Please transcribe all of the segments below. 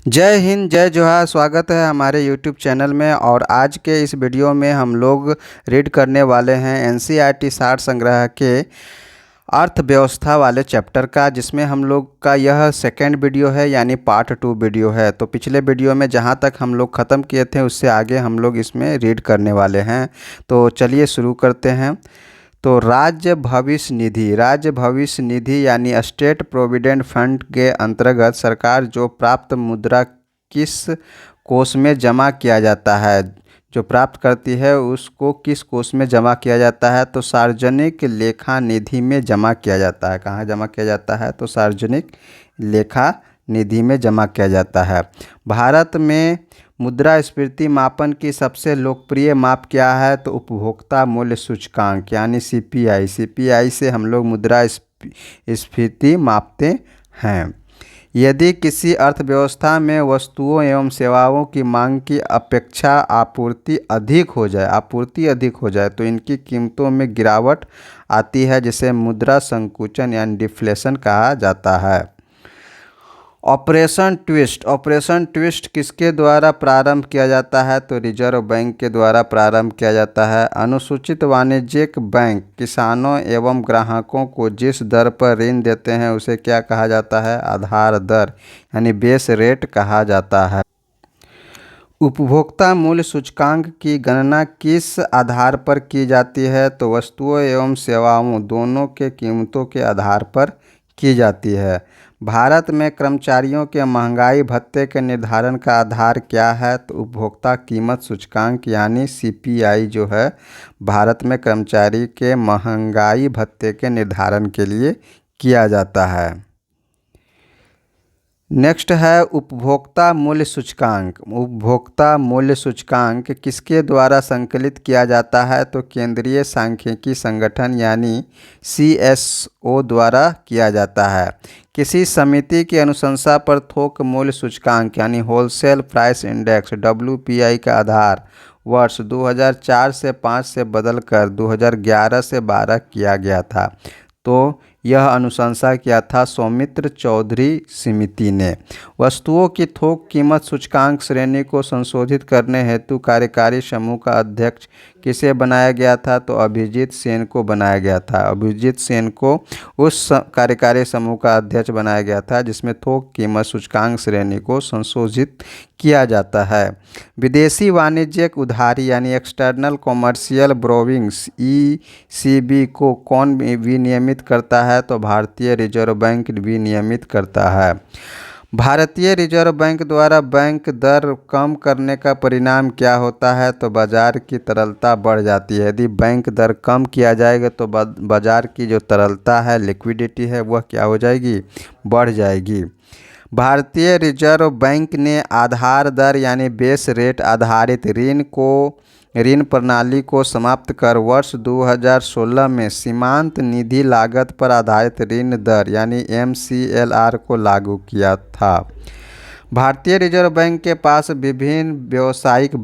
जय हिंद, जय जोहार। स्वागत है हमारे यूट्यूब चैनल में। और आज के इस वीडियो में हम लोग रीड करने वाले हैं एनसीईआरटी सार संग्रह के अर्थव्यवस्था वाले चैप्टर का, जिसमें हम लोग का यह सेकेंड वीडियो है, यानी पार्ट 2 वीडियो है। तो पिछले वीडियो में जहां तक हम लोग ख़त्म किए थे उससे आगे हम लोग इसमें रीड करने वाले हैं। तो चलिए शुरू करते हैं। तो राज्य भविष्य निधि यानी स्टेट प्रोविडेंट फंड के अंतर्गत सरकार जो प्राप्त मुद्रा किस कोष में जमा किया जाता है, जो प्राप्त करती है उसको किस कोष में जमा किया जाता है? तो सार्वजनिक लेखा निधि में जमा किया जाता है। कहाँ जमा किया जाता है? तो सार्वजनिक लेखा निधि में जमा किया जाता है। भारत में मुद्रास्फीति मापन की सबसे लोकप्रिय माप क्या है? तो उपभोक्ता मूल्य सूचकांक यानी सीपीआई। सीपीआई से हम लोग मुद्रास्फीति मापते हैं। यदि किसी अर्थव्यवस्था में वस्तुओं एवं सेवाओं की मांग की अपेक्षा आपूर्ति अधिक हो जाए तो इनकी कीमतों में गिरावट आती है, जिसे मुद्रा संकुचन यानी डिफ्लेशन कहा जाता है। ऑपरेशन ट्विस्ट किसके द्वारा प्रारंभ किया जाता है? तो रिजर्व बैंक के द्वारा प्रारंभ किया जाता है। अनुसूचित वाणिज्यिक बैंक किसानों एवं ग्राहकों को जिस दर पर ऋण देते हैं उसे क्या कहा जाता है? आधार दर यानी बेस रेट कहा जाता है। उपभोक्ता मूल्य सूचकांक की गणना किस आधार पर की जाती है? तो वस्तुओं एवं सेवाओं दोनों के कीमतों के आधार पर की जाती है। भारत में कर्मचारियों के महंगाई भत्ते के निर्धारण का आधार क्या है? तो उपभोक्ता कीमत सूचकांक यानी सीपीआई जो है भारत में कर्मचारी के महंगाई भत्ते के निर्धारण के लिए किया जाता है। नेक्स्ट है उपभोक्ता मूल्य सूचकांक। उपभोक्ता मूल्य सूचकांक किसके द्वारा संकलित किया जाता है? तो केंद्रीय सांख्यिकी संगठन यानी सीएसओ द्वारा किया जाता है। किसी समिति की अनुशंसा पर थोक मूल्य सूचकांक यानी होलसेल प्राइस इंडेक्स डब्ल्यूपीआई का आधार वर्ष 2004 से 5 से बदलकर 2011 से 12 किया गया था। तो यह अनुशंसा किया था सौमित्र चौधरी समिति ने। वस्तुओं की थोक कीमत सूचकांक श्रेणी को संशोधित करने हेतु कार्यकारी समूह का अध्यक्ष किसे बनाया गया था? तो अभिजीत सेन को बनाया गया था। अभिजीत सेन को उस कार्यकारी समूह का अध्यक्ष बनाया गया था जिसमें थोक कीमत सूचकांक श्रेणी को संशोधित किया जाता है। विदेशी वाणिज्यिक उधारी यानी एक्सटर्नल कॉमर्शियल बोरोविंग्स ईसीबी को कौन विनियमित करता है? तो भारतीय रिजर्व बैंक विनियमित करता है। भारतीय रिजर्व बैंक द्वारा बैंक दर कम करने का परिणाम क्या होता है? तो बाजार की तरलता बढ़ जाती है। यदि बैंक दर कम किया जाएगा तो बाजार की जो तरलता है, लिक्विडिटी है, वह क्या हो जाएगी? बढ़ जाएगी। भारतीय रिजर्व बैंक ने आधार दर यानी बेस रेट आधारित ऋण प्रणाली को समाप्त कर वर्ष 2016 में सीमांत निधि लागत पर आधारित ऋण दर यानी MCLR को लागू किया था। भारतीय रिजर्व बैंक के पास विभिन्न व्यावसायिक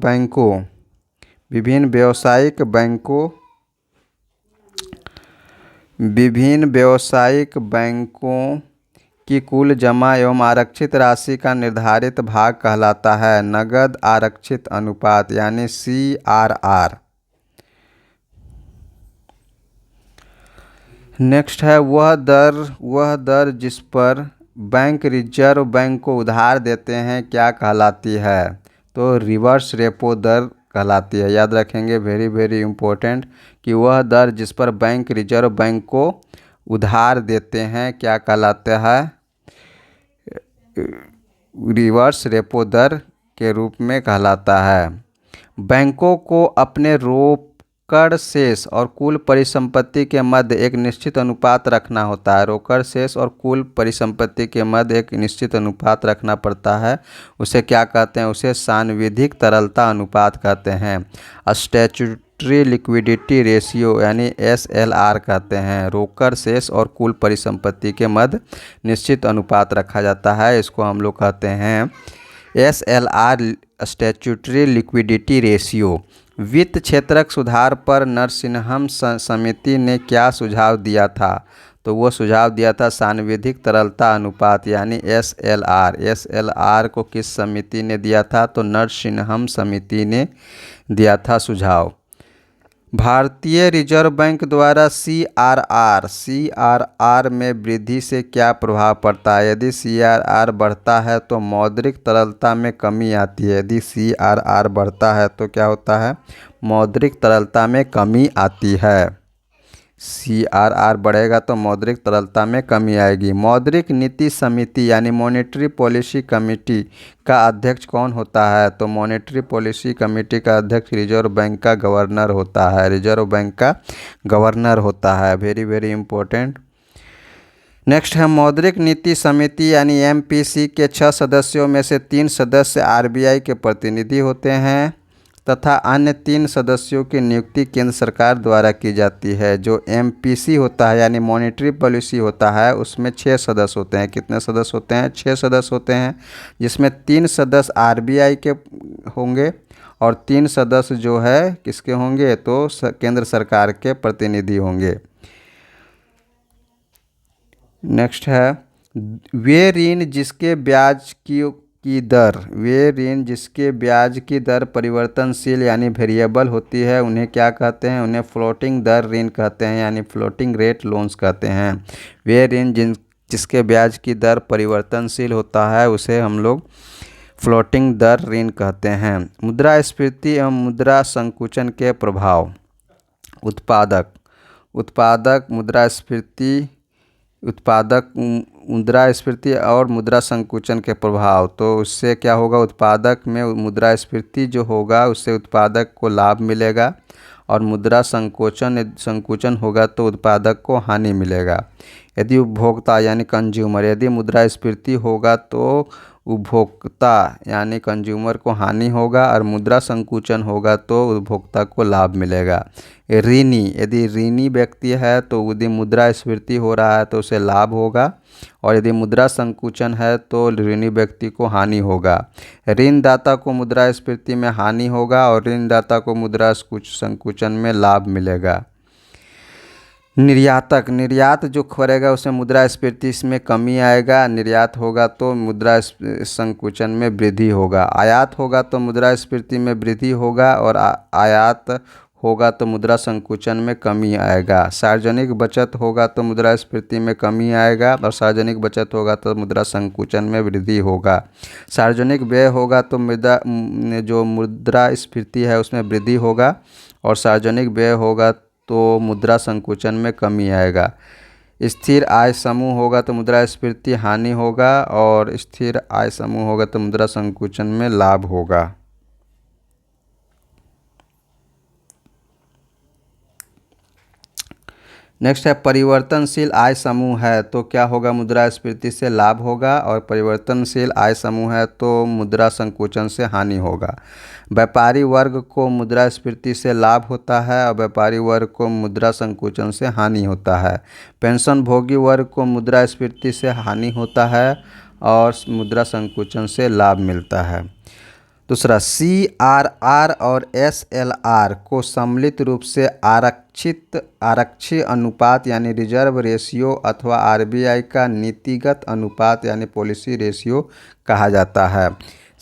बैंकों की कुल जमा एवं आरक्षित राशि का निर्धारित भाग कहलाता है नगद आरक्षित अनुपात यानी CRR। नेक्स्ट है वह दर जिस पर बैंक रिजर्व बैंक को उधार देते हैं क्या कहलाती है? तो रिवर्स रेपो दर कहलाती है। याद रखेंगे, वेरी वेरी इम्पोर्टेंट, कि वह दर जिस पर बैंक रिजर्व बैंक को उधार देते हैं क्या कहलाता है? रिवर्स रेपो दर के रूप में कहलाता है। बैंकों को अपने रोकड़ शेष और कुल परिसंपत्ति के मध्य एक निश्चित अनुपात रखना होता है। रोकड़ शेष और कुल परिसंपत्ति के मध्य एक निश्चित अनुपात रखना पड़ता है। उसे क्या कहते हैं? उसे सांविधिक तरलता अनुपात कहते हैं। स्टैट्यूटरी लिक्विडिटी रेशियो यानी SLR कहते हैं। रोकड़ शेष और कुल परिसंपत्ति के मध्य निश्चित अनुपात रखा जाता है, इसको हम लोग कहते हैं SLR स्टैट्यूटरी लिक्विडिटी रेशियो। वित्त क्षेत्रक सुधार पर नरसिम्हम समिति ने क्या सुझाव दिया था? तो वो सुझाव दिया था सांविधिक तरलता अनुपात यानी SLR। SLR को किस समिति ने दिया था? तो नरसिम्हम समिति ने दिया था सुझाव। भारतीय रिजर्व बैंक द्वारा CRR में वृद्धि से क्या प्रभाव पड़ता है? यदि CRR बढ़ता है तो मौद्रिक तरलता में कमी आती है। यदि CRR बढ़ता है तो क्या होता है? मौद्रिक तरलता में कमी आती है। CRR बढ़ेगा तो मौद्रिक तरलता में कमी आएगी। मौद्रिक नीति समिति यानी मॉनेटरी पॉलिसी कमेटी का अध्यक्ष कौन होता है? तो मॉनेटरी पॉलिसी कमेटी का अध्यक्ष रिजर्व बैंक का गवर्नर होता है। रिजर्व बैंक का गवर्नर होता है। Very very important. नेक्स्ट है मौद्रिक नीति समिति यानी MPC के 6 सदस्यों में से 3 सदस्य RBI के प्रतिनिधि होते हैं तथा अन्य 3 सदस्यों की नियुक्ति केंद्र सरकार द्वारा की जाती है। जो MPC होता है यानी मॉनेटरी पॉलिसी होता है उसमें 6 सदस्य होते हैं। कितने सदस्य होते हैं? 6 सदस्य होते हैं, जिसमें 3 सदस्य RBI के होंगे और 3 सदस्य जो है किसके होंगे? तो केंद्र सरकार के प्रतिनिधि होंगे। नेक्स्ट है वे ऋण जिसके ब्याज की दर परिवर्तनशील यानी वेरिएबल होती है उन्हें क्या कहते हैं? उन्हें फ्लोटिंग दर ऋण कहते हैं यानी फ्लोटिंग रेट लोन्स कहते हैं। वे ऋण जिसके ब्याज की दर परिवर्तनशील होता है उसे हम लोग फ्लोटिंग दर ऋण कहते हैं। मुद्रास्फीति एवं मुद्रा संकुचन के प्रभाव। मुद्रास्फीति और मुद्रा संकुचन के प्रभाव। तो उससे क्या होगा? उत्पादक में मुद्रास्फीति जो होगा उससे उत्पादक को लाभ मिलेगा और मुद्रा संकुचन होगा तो उत्पादक को हानि मिलेगा। यदि उपभोक्ता यानी कंज्यूमर, यदि मुद्रास्फीति होगा तो उपभोक्ता यानी कंज्यूमर को हानि होगा और मुद्रा संकुचन होगा तो उपभोक्ता को लाभ मिलेगा। यदि ऋणी व्यक्ति है तो यदि मुद्रास्फीति हो रहा है तो उसे लाभ होगा और यदि मुद्रा संकुचन है तो ऋणी व्यक्ति को हानि होगा। ऋणदाता को मुद्रास्फीति में हानि होगा और ऋणदाता को मुद्रा संकुचन में लाभ मिलेगा। निर्यात जो करेगा उसमें मुद्रास्फीति में कमी आएगा। निर्यात होगा तो मुद्रा संकुचन में वृद्धि होगा। आयात होगा तो मुद्रास्फीति में वृद्धि होगा और आयात होगा तो मुद्रा संकुचन में कमी आएगा। सार्वजनिक बचत होगा तो मुद्रास्फीति में कमी आएगा और सार्वजनिक बचत होगा तो मुद्रा संकुचन में वृद्धि होगा। सार्वजनिक व्यय होगा तो मुद्रास्फीति है उसमें वृद्धि होगा और सार्वजनिक व्यय होगा तो मुद्रा संकुचन में कमी आएगा। स्थिर आय समूह होगा तो मुद्रास्फीति हानि होगा और स्थिर आय समूह होगा तो मुद्रा संकुचन में लाभ होगा। नेक्स्ट है परिवर्तनशील आय समूह है तो क्या होगा? मुद्रास्फीति से लाभ होगा और परिवर्तनशील आय समूह है तो मुद्रा संकुचन से हानि होगा। व्यापारी वर्ग को मुद्रास्फीति से लाभ होता है और व्यापारी वर्ग को मुद्रा संकुचन से हानि होता है। पेंशनभोगी वर्ग को मुद्रास्फीति से हानि होता है और मुद्रा संकुचन से लाभ मिलता है। दूसरा CRR और SLR को सम्मिलित रूप से आरक्षी अनुपात यानी रिजर्व रेशियो अथवा RBI का नीतिगत अनुपात यानी पॉलिसी रेशियो कहा जाता है।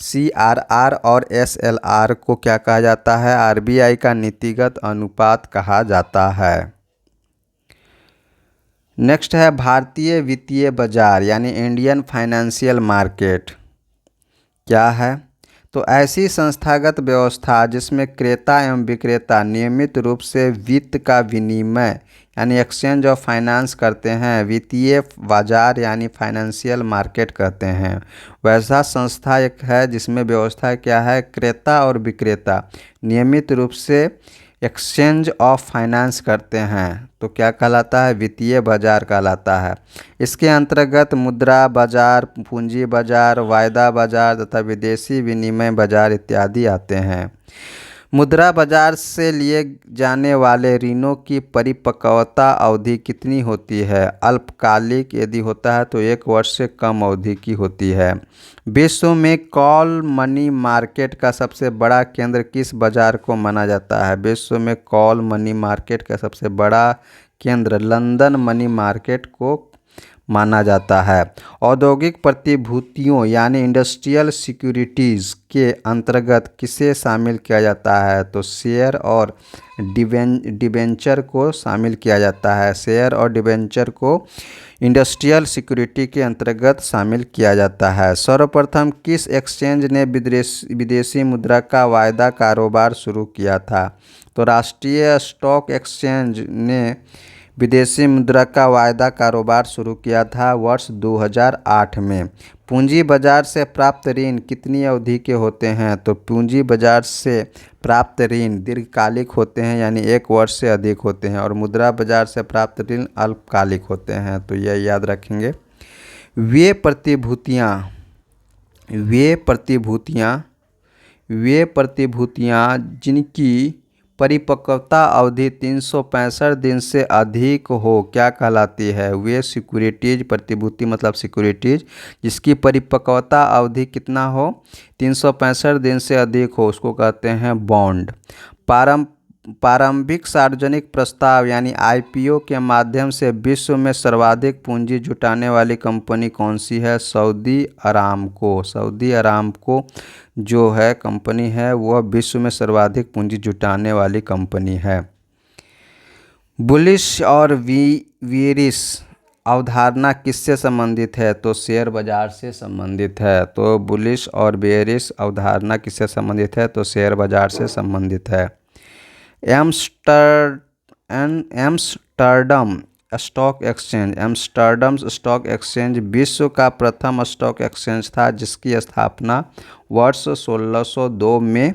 CRR और SLR को क्या कहा जाता है? RBI का नीतिगत अनुपात कहा जाता है। नेक्स्ट है भारतीय वित्तीय बाजार यानी इंडियन फाइनेंशियल मार्केट क्या है? तो ऐसी संस्थागत व्यवस्था जिसमें क्रेता एवं विक्रेता नियमित रूप से वित्त का विनिमय यानी एक्सचेंज ऑफ फाइनेंस करते हैं, वित्तीय बाजार यानी फाइनेंशियल मार्केट कहते हैं। वैसा संस्था एक है जिसमें व्यवस्था क्या है? क्रेता और विक्रेता नियमित रूप से एक्सचेंज ऑफ फाइनेंस करते हैं तो क्या कहलाता है? वित्तीय बाजार कहलाता है। इसके अंतर्गत मुद्रा बाजार, पूंजी बाजार, वायदा बाजार तथा विदेशी विनिमय बाजार इत्यादि आते हैं। मुद्रा बाजार से लिए जाने वाले ऋणों की परिपक्वता अवधि कितनी होती है? अल्पकालिक यदि होता है तो 1 वर्ष से कम अवधि की होती है। विश्व में कॉल मनी मार्केट का सबसे बड़ा केंद्र किस बाजार को माना जाता है? विश्व में कॉल मनी मार्केट का सबसे बड़ा केंद्र लंदन मनी मार्केट को माना जाता है। औद्योगिक प्रतिभूतियों यानी इंडस्ट्रियल सिक्योरिटीज़ के अंतर्गत किसे शामिल किया जाता है? तो शेयर और डिबेंचर को शामिल किया जाता है। शेयर और डिबेंचर को इंडस्ट्रियल सिक्योरिटी के अंतर्गत शामिल किया जाता है। सर्वप्रथम किस एक्सचेंज ने विदेशी मुद्रा का वायदा कारोबार शुरू किया था? तो राष्ट्रीय स्टॉक एक्सचेंज ने विदेशी मुद्रा का वायदा कारोबार शुरू किया था वर्ष 2008 में। पूंजी बाजार से प्राप्त ऋण कितनी अवधि के होते हैं? तो पूंजी बाजार से प्राप्त ऋण दीर्घकालिक होते हैं यानी 1 वर्ष से अधिक होते हैं, और मुद्रा बाजार से प्राप्त ऋण अल्पकालिक होते हैं। तो यह याद रखेंगे। वे प्रतिभूतियाँ जिनकी परिपक्वता अवधि 365 दिन से अधिक हो क्या कहलाती है? वे सिक्योरिटीज प्रतिभूति मतलब सिक्योरिटीज जिसकी परिपक्वता अवधि कितना हो? 365 दिन से अधिक हो, उसको कहते हैं बॉन्ड। प्रारंभिक सार्वजनिक प्रस्ताव यानी आईपीओ के माध्यम से विश्व में सर्वाधिक पूंजी जुटाने वाली कंपनी कौन सी है? सऊदी अरामको जो है कंपनी है वह विश्व में सर्वाधिक पूंजी जुटाने वाली कंपनी है। बुलिश और बेयरिश अवधारणा किससे संबंधित है? तो शेयर बाजार से संबंधित है। तो बुलिश और बेयरिश अवधारणा किससे संबंधित है? तो शेयर बाजार से संबंधित है। एम्स्टर्डम स्टॉक एक्सचेंज विश्व का प्रथम स्टॉक एक्सचेंज था जिसकी स्थापना वर्ष 1602 में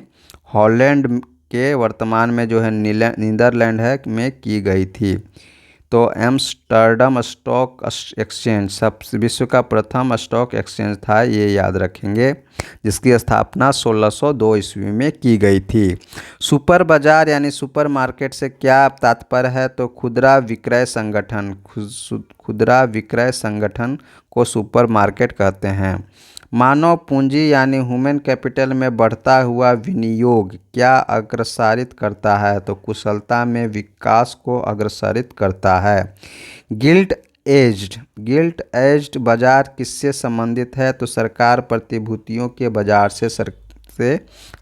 हॉलैंड के वर्तमान में जो है नीदरलैंड है में की गई थी। तो एम्स्टर्डम स्टॉक एक्सचेंज विश्व का प्रथम स्टॉक एक्सचेंज था, ये याद रखेंगे, जिसकी स्थापना 1602 ईस्वी में की गई थी। सुपर बाजार यानी सुपर मार्केट से क्या तात्पर्य है? तो खुदरा विक्रय संगठन को सुपर मार्केट कहते हैं। मानव पूंजी यानी ह्यूमन कैपिटल में बढ़ता हुआ विनियोग क्या अग्रसारित करता है? तो कुशलता में विकास को अग्रसारित करता है। गिल्ट एज्ड बाजार किससे संबंधित है? तो सरकार प्रतिभूतियों के बाजार से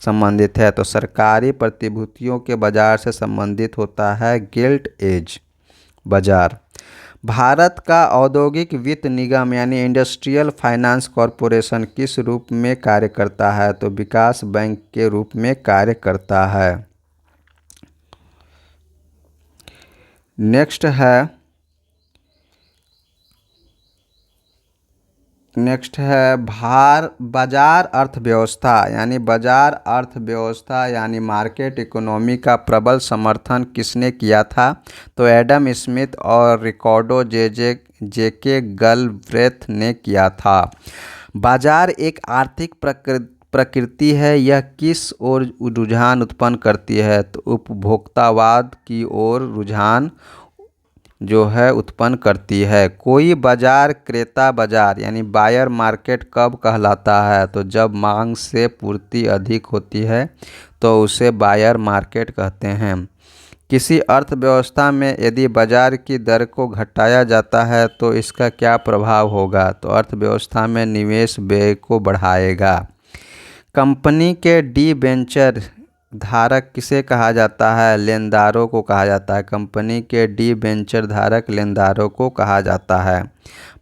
संबंधित है। तो सरकारी प्रतिभूतियों के बाजार से संबंधित होता है गिल्ट एज बाजार। भारत का औद्योगिक वित्त निगम यानी इंडस्ट्रियल फाइनेंस कॉरपोरेशन किस रूप में कार्य करता है? तो विकास बैंक के रूप में कार्य करता है। नेक्स्ट है बाजार अर्थव्यवस्था यानी मार्केट इकोनॉमी का प्रबल समर्थन किसने किया था? तो एडम स्मिथ और रिकार्डो जेके गलब्रेथ ने किया था। बाजार एक आर्थिक प्रकृति है, यह किस ओर रुझान उत्पन्न करती है? तो उपभोक्तावाद की ओर रुझान जो है उत्पन्न करती है। कोई बाजार क्रेता बाजार यानी बायर मार्केट कब कहलाता है? तो जब मांग से पूर्ति अधिक होती है तो उसे बायर मार्केट कहते हैं। किसी अर्थव्यवस्था में यदि बाजार की दर को घटाया जाता है तो इसका क्या प्रभाव होगा? तो अर्थव्यवस्था में निवेश व्यय को बढ़ाएगा। कंपनी के डिबेंचर धारक किसे कहा जाता है? लेनदारों को कहा जाता है। कंपनी के डिबेंचर धारक लेनदारों को कहा जाता है।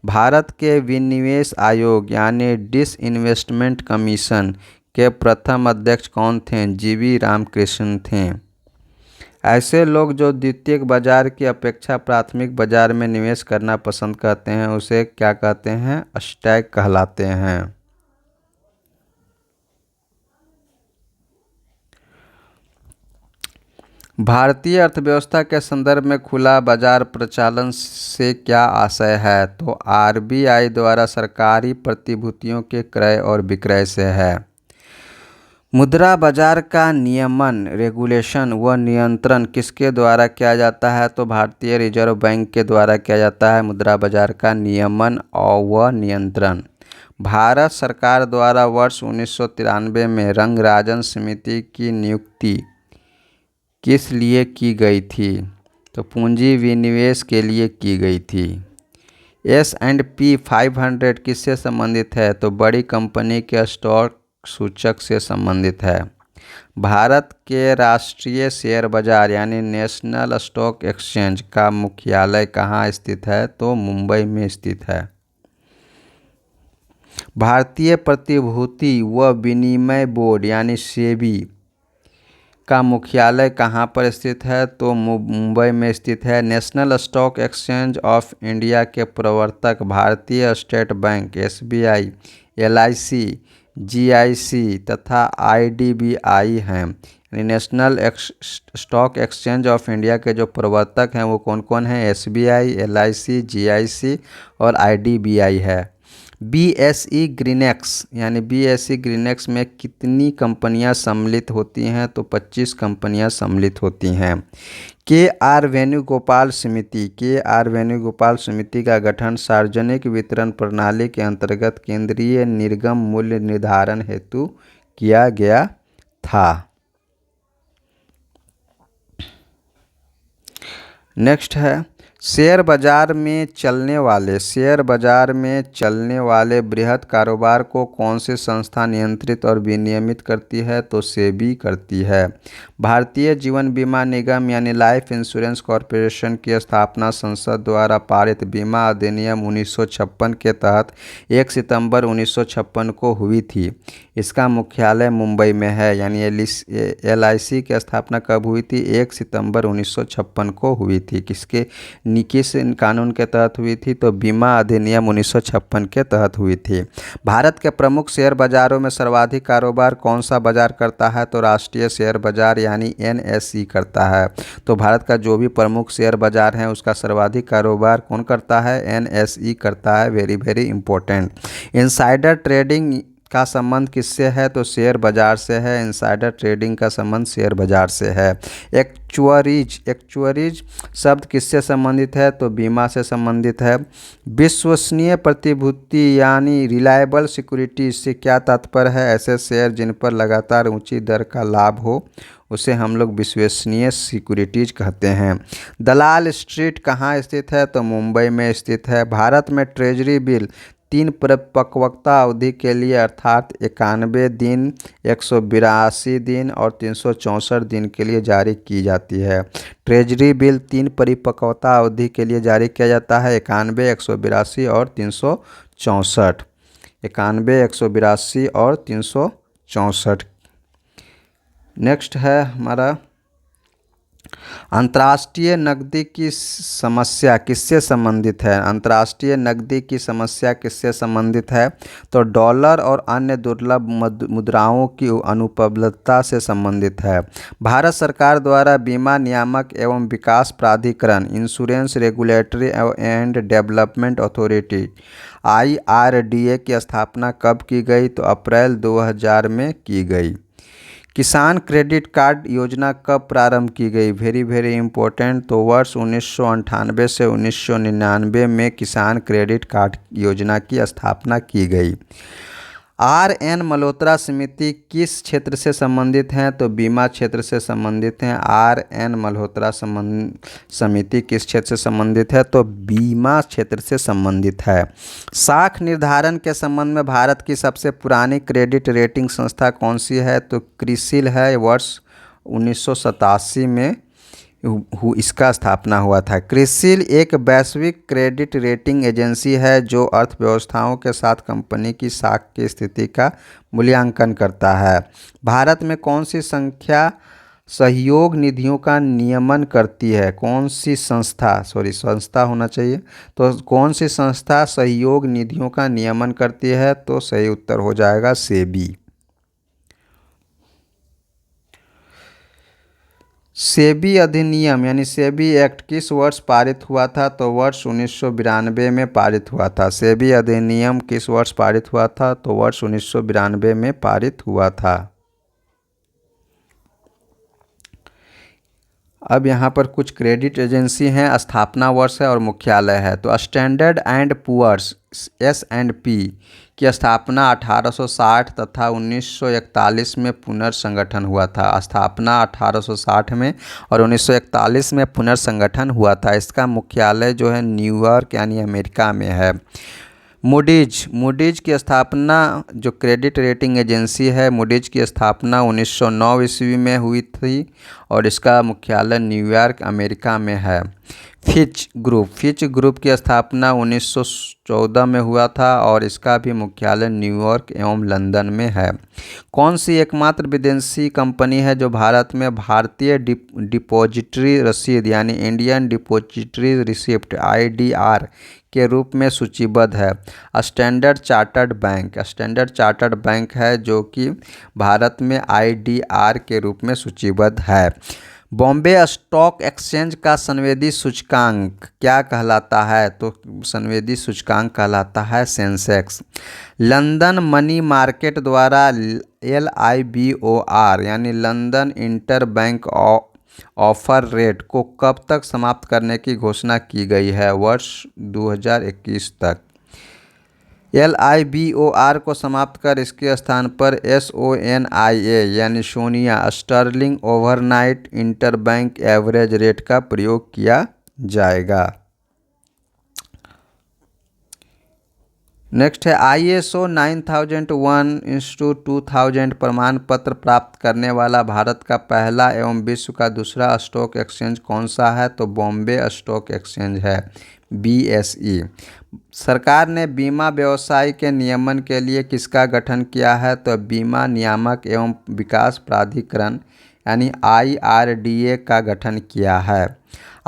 भारत के विनिवेश आयोग यानी डिसइन्वेस्टमेंट कमीशन के प्रथम अध्यक्ष कौन थे? जीवी रामकृष्ण थे। ऐसे लोग जो द्वितीयक बाजार की अपेक्षा प्राथमिक बाजार में निवेश करना पसंद करते हैं उसे क्या कहते हैं? स्टॉक कहलाते हैं। भारतीय अर्थव्यवस्था के संदर्भ में खुला बाजार प्रचलन से क्या आशय है? तो आरबीआई द्वारा सरकारी प्रतिभूतियों के क्रय और विक्रय से है। मुद्रा बाजार का नियमन रेगुलेशन व नियंत्रण किसके द्वारा किया जाता है? तो भारतीय रिजर्व बैंक के द्वारा किया जाता है मुद्रा बाजार का नियमन व नियंत्रण। भारत सरकार द्वारा वर्ष 1993 में रंगराजन समिति की नियुक्ति किस लिए की गई थी? तो पूंजी विनिवेश के लिए की गई थी। S&P 500 किससे संबंधित है? तो बड़ी कंपनी के स्टॉक सूचक से संबंधित है। भारत के राष्ट्रीय शेयर बाजार यानी नेशनल स्टॉक एक्सचेंज का मुख्यालय कहाँ स्थित है? तो मुंबई में स्थित है। भारतीय प्रतिभूति व विनिमय बोर्ड यानी सेबी का मुख्यालय कहाँ पर स्थित है? तो मुंबई में स्थित है। National stock exchange of India के प्रवर्तक भारतीय state bank, SBI, LIC, GIC तथा IDBI हैं। National stock exchange of India के जो प्रवर्तक हैं वो कौन कौन हैं? SBI, LIC, GIC और IDBI है। BSE ग्रीनेक्स यानी BSE ग्रीनेक्स में कितनी कंपनियां सम्मिलित होती हैं? तो 25 कंपनियां सम्मिलित होती हैं। KR वेणुगोपाल समिति का गठन सार्वजनिक वितरण प्रणाली के अंतर्गत केंद्रीय निर्गम मूल्य निर्धारण हेतु किया गया था। नेक्स्ट है शेयर बाजार में चलने वाले बृहद कारोबार को कौन सी संस्था नियंत्रित और विनियमित करती है? तो सेबी करती है। भारतीय जीवन बीमा निगम यानी लाइफ इंश्योरेंस कॉरपोरेशन की स्थापना संसद द्वारा पारित बीमा अधिनियम 1956 के तहत 1 सितंबर 1956 को हुई थी। इसका मुख्यालय मुंबई में है। यानी LIC की स्थापना कब हुई थी? 1 सितंबर 1956 को हुई थी। किस कानून के तहत हुई थी? तो बीमा अधिनियम 1956 के तहत हुई थी। भारत के प्रमुख शेयर बाजारों में सर्वाधिक कारोबार कौन सा बाजार करता है? तो राष्ट्रीय शेयर बाजार यानी NSE करता है। तो भारत का जो भी प्रमुख शेयर बाजार है उसका सर्वाधिक कारोबार कौन करता है? NSE करता है। Very very important. Insider trading का संबंध किससे है? तो शेयर बाजार से है। इनसाइडर ट्रेडिंग का संबंध शेयर बाजार से है। एक्चुअरीज शब्द किससे संबंधित है? तो बीमा से संबंधित है। विश्वसनीय प्रतिभूति यानी रिलायबल सिक्योरिटी से क्या तात्पर्य है? ऐसे शेयर जिन पर लगातार ऊंची दर का लाभ हो उसे हम लोग विश्वसनीय सिक्योरिटीज कहते हैं। दलाल स्ट्रीट कहाँ स्थित है? तो मुंबई में स्थित है। भारत में ट्रेजरी बिल 3 परिपक्वता अवधि के लिए अर्थात 91 दिन, 182 दिन और 364 दिन के लिए जारी की जाती है। ट्रेजरी बिल 3 परिपक्वता अवधि के लिए जारी किया जाता है। 91, 182 और 364। 91, 182 और 364। नेक्स्ट है हमारा अंतर्राष्ट्रीय नकदी की समस्या किससे संबंधित है? अंतर्राष्ट्रीय नकदी की समस्या किससे संबंधित है? तो डॉलर और अन्य दुर्लभ मुद्राओं की अनुपलब्धता से संबंधित है। भारत सरकार द्वारा बीमा नियामक एवं विकास प्राधिकरण insurance regulatory and development authority IRDA की स्थापना कब की गई? तो अप्रैल 2000 में की गई। किसान क्रेडिट कार्ड योजना कब प्रारंभ की गई? Very very important. तो वर्ष 1998 से 1999 में किसान क्रेडिट कार्ड योजना की स्थापना की गई। RN मल्होत्रा समिति किस क्षेत्र से संबंधित हैं? तो बीमा क्षेत्र से संबंधित हैं। RN मल्होत्रा समिति किस क्षेत्र से संबंधित है? तो बीमा क्षेत्र से संबंधित है। साख निर्धारण के संबंध में भारत की सबसे पुरानी क्रेडिट रेटिंग संस्था कौन सी है? तो क्रिसिल है। वर्ष 1987 में इसका स्थापना हुआ था। क्रिसिल एक वैश्विक क्रेडिट रेटिंग एजेंसी है जो अर्थव्यवस्थाओं के साथ कंपनी की साख की स्थिति का मूल्यांकन करता है। भारत में कौन सी संख्या सहयोग निधियों का नियमन करती है? कौन सी संस्था होना चाहिए। तो कौन सी संस्था सहयोग निधियों का नियमन करती है? तो सही उत्तर हो जाएगा सेबी। सेबी अधिनियम यानी सेबी एक्ट किस वर्ष पारित हुआ था? तो वर्ष 1992 में पारित हुआ था। सेबी अधिनियम किस वर्ष पारित हुआ था? तो वर्ष 1992 में पारित हुआ था। अब यहाँ पर कुछ क्रेडिट एजेंसी हैं, स्थापना वर्ष है और मुख्यालय है। तो स्टैंडर्ड एंड पुअर्स S&P की स्थापना 1860 तथा 1941 में पुनर्संगठन हुआ था। स्थापना 1860 में और 1941 में पुनर्संगठन हुआ था। इसका मुख्यालय जो है न्यूयॉर्क यानी अमेरिका में है। मूडीज की स्थापना जो क्रेडिट रेटिंग एजेंसी है, मूडीज की स्थापना 1909 ईस्वी में हुई थी और इसका मुख्यालय न्यूयॉर्क अमेरिका में है। फिच ग्रुप की स्थापना 1914 में हुआ था और इसका भी मुख्यालय न्यूयॉर्क एवं लंदन में है। कौन सी एकमात्र विदेशी कंपनी है जो भारत में भारतीय डिपॉजिटरी रसीद यानी इंडियन डिपॉजिटरी रिसिप्ट IDR के रूप में सूचीबद्ध है? स्टैंडर्ड चार्टर्ड बैंक है जो कि भारत में IDR के रूप में सूचीबद्ध है। बॉम्बे स्टॉक एक्सचेंज का संवेदी सूचकांक क्या कहलाता है? तो संवेदी सूचकांक कहलाता है सेंसेक्स। लंदन मनी मार्केट द्वारा LIBOR यानी लंदन इंटरबैंक ऑफर रेट को कब तक समाप्त करने की घोषणा की गई है? वर्ष 2021 तक। LIBOR को समाप्त कर इसके स्थान पर SONIA यानी Sonia sterling overnight interbank average rate का प्रयोग किया जाएगा। नेक्स्ट है ISO 9001/2000 प्रमाण पत्र प्राप्त करने वाला भारत का पहला एवं विश्व का दूसरा स्टॉक एक्सचेंज कौन सा है? तो बॉम्बे स्टॉक एक्सचेंज है, BSE। सरकार ने बीमा व्यवसाय के नियमन के लिए किसका गठन किया है? तो बीमा नियामक एवं विकास प्राधिकरण यानी IRDA का गठन किया है।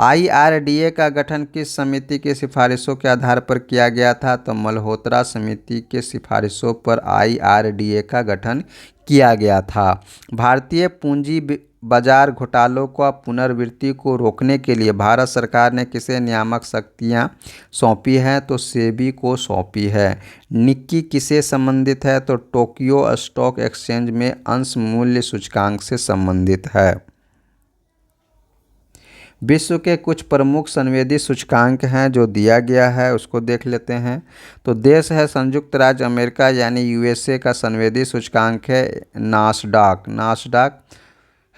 IRDA का गठन किस समिति की सिफारिशों के आधार पर किया गया था? तो मल्होत्रा समिति के सिफारिशों पर IRDA का गठन किया गया था। भारतीय पूंजी बाजार घोटालों का पुनरावृत्ति को रोकने के लिए भारत सरकार ने किसे नियामक शक्तियां सौंपी हैं? तो सेबी को सौंपी है। निक्की किसे संबंधित है? तो टोक्यो स्टॉक एक्सचेंज में अंश मूल्य सूचकांक से संबंधित है। विश्व के कुछ प्रमुख संवेदी सूचकांक हैं जो दिया गया है, उसको देख लेते हैं। तो देश है संयुक्त राज्य अमेरिका यानी USA का संवेदी सूचकांक है नासडाक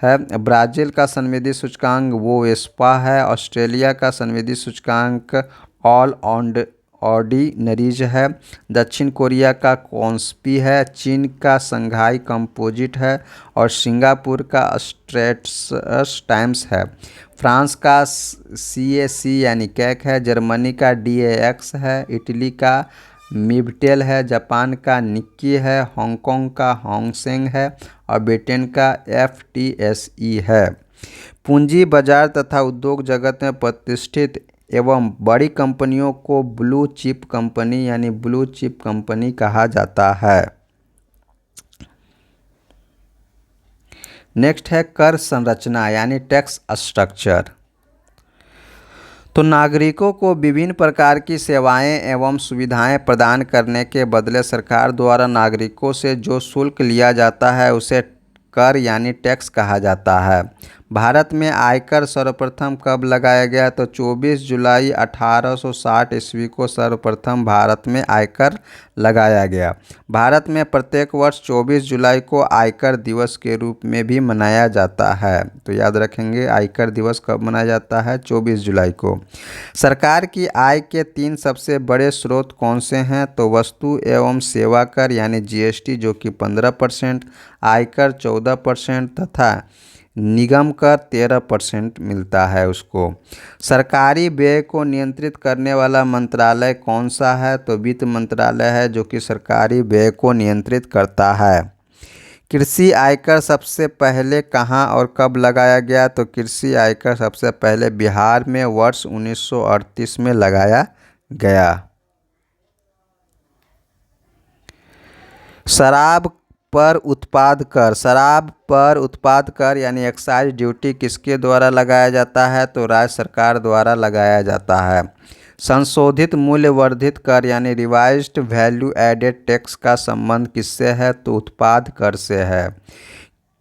है। ब्राज़ील का संवेदी सूचकांक वोएस्पा है। ऑस्ट्रेलिया का संवेदी सूचकांक ऑल ऑर्डिनरीज है। दक्षिण कोरिया का कॉस्पी है। चीन का संघाई कंपोजिट है और सिंगापुर का स्ट्रेट्स टाइम्स है। फ्रांस का CAC यानी कैक है। जर्मनी का DAX है। इटली का मिबटेल है। जापान का निक्की है। हांगकांग का होंगसेंग है और ब्रिटेन का FTSE है। पूंजी बाजार तथा उद्योग जगत में प्रतिष्ठित एवं बड़ी कंपनियों को ब्लू चिप कंपनी कहा जाता है। नेक्स्ट है कर संरचना यानी टैक्स स्ट्रक्चर। तो नागरिकों को विभिन्न प्रकार की सेवाएं एवं सुविधाएं प्रदान करने के बदले सरकार द्वारा नागरिकों से जो शुल्क लिया जाता है उसे कर यानी टैक्स कहा जाता है। भारत में आयकर सर्वप्रथम कब लगाया गया? तो 24 जुलाई 1860 ईस्वी को सर्वप्रथम भारत में आयकर लगाया गया। भारत में प्रत्येक वर्ष 24 जुलाई को आयकर दिवस के रूप में भी मनाया जाता है। तो याद रखेंगे आयकर दिवस कब मनाया जाता है? 24 जुलाई को। सरकार की आय के 3 सबसे बड़े स्रोत कौन से हैं? तो वस्तु एवं सेवा कर यानी GST जो कि 15%, आयकर 14% तथा निगम कर 13% मिलता है उसको। सरकारी व्यय को नियंत्रित करने वाला मंत्रालय कौन सा है? तो वित्त मंत्रालय है जो कि सरकारी व्यय को नियंत्रित करता है। कृषि आयकर सबसे पहले कहाँ और कब लगाया गया? तो कृषि आयकर सबसे पहले बिहार में वर्ष 1938 में लगाया गया। शराब पर उत्पाद कर यानी एक्साइज ड्यूटी किसके द्वारा लगाया जाता है? तो राज्य सरकार द्वारा लगाया जाता है। संशोधित मूल्य वर्धित कर यानी रिवाइज्ड वैल्यू एडेड टैक्स का संबंध किससे है? तो उत्पाद कर से है।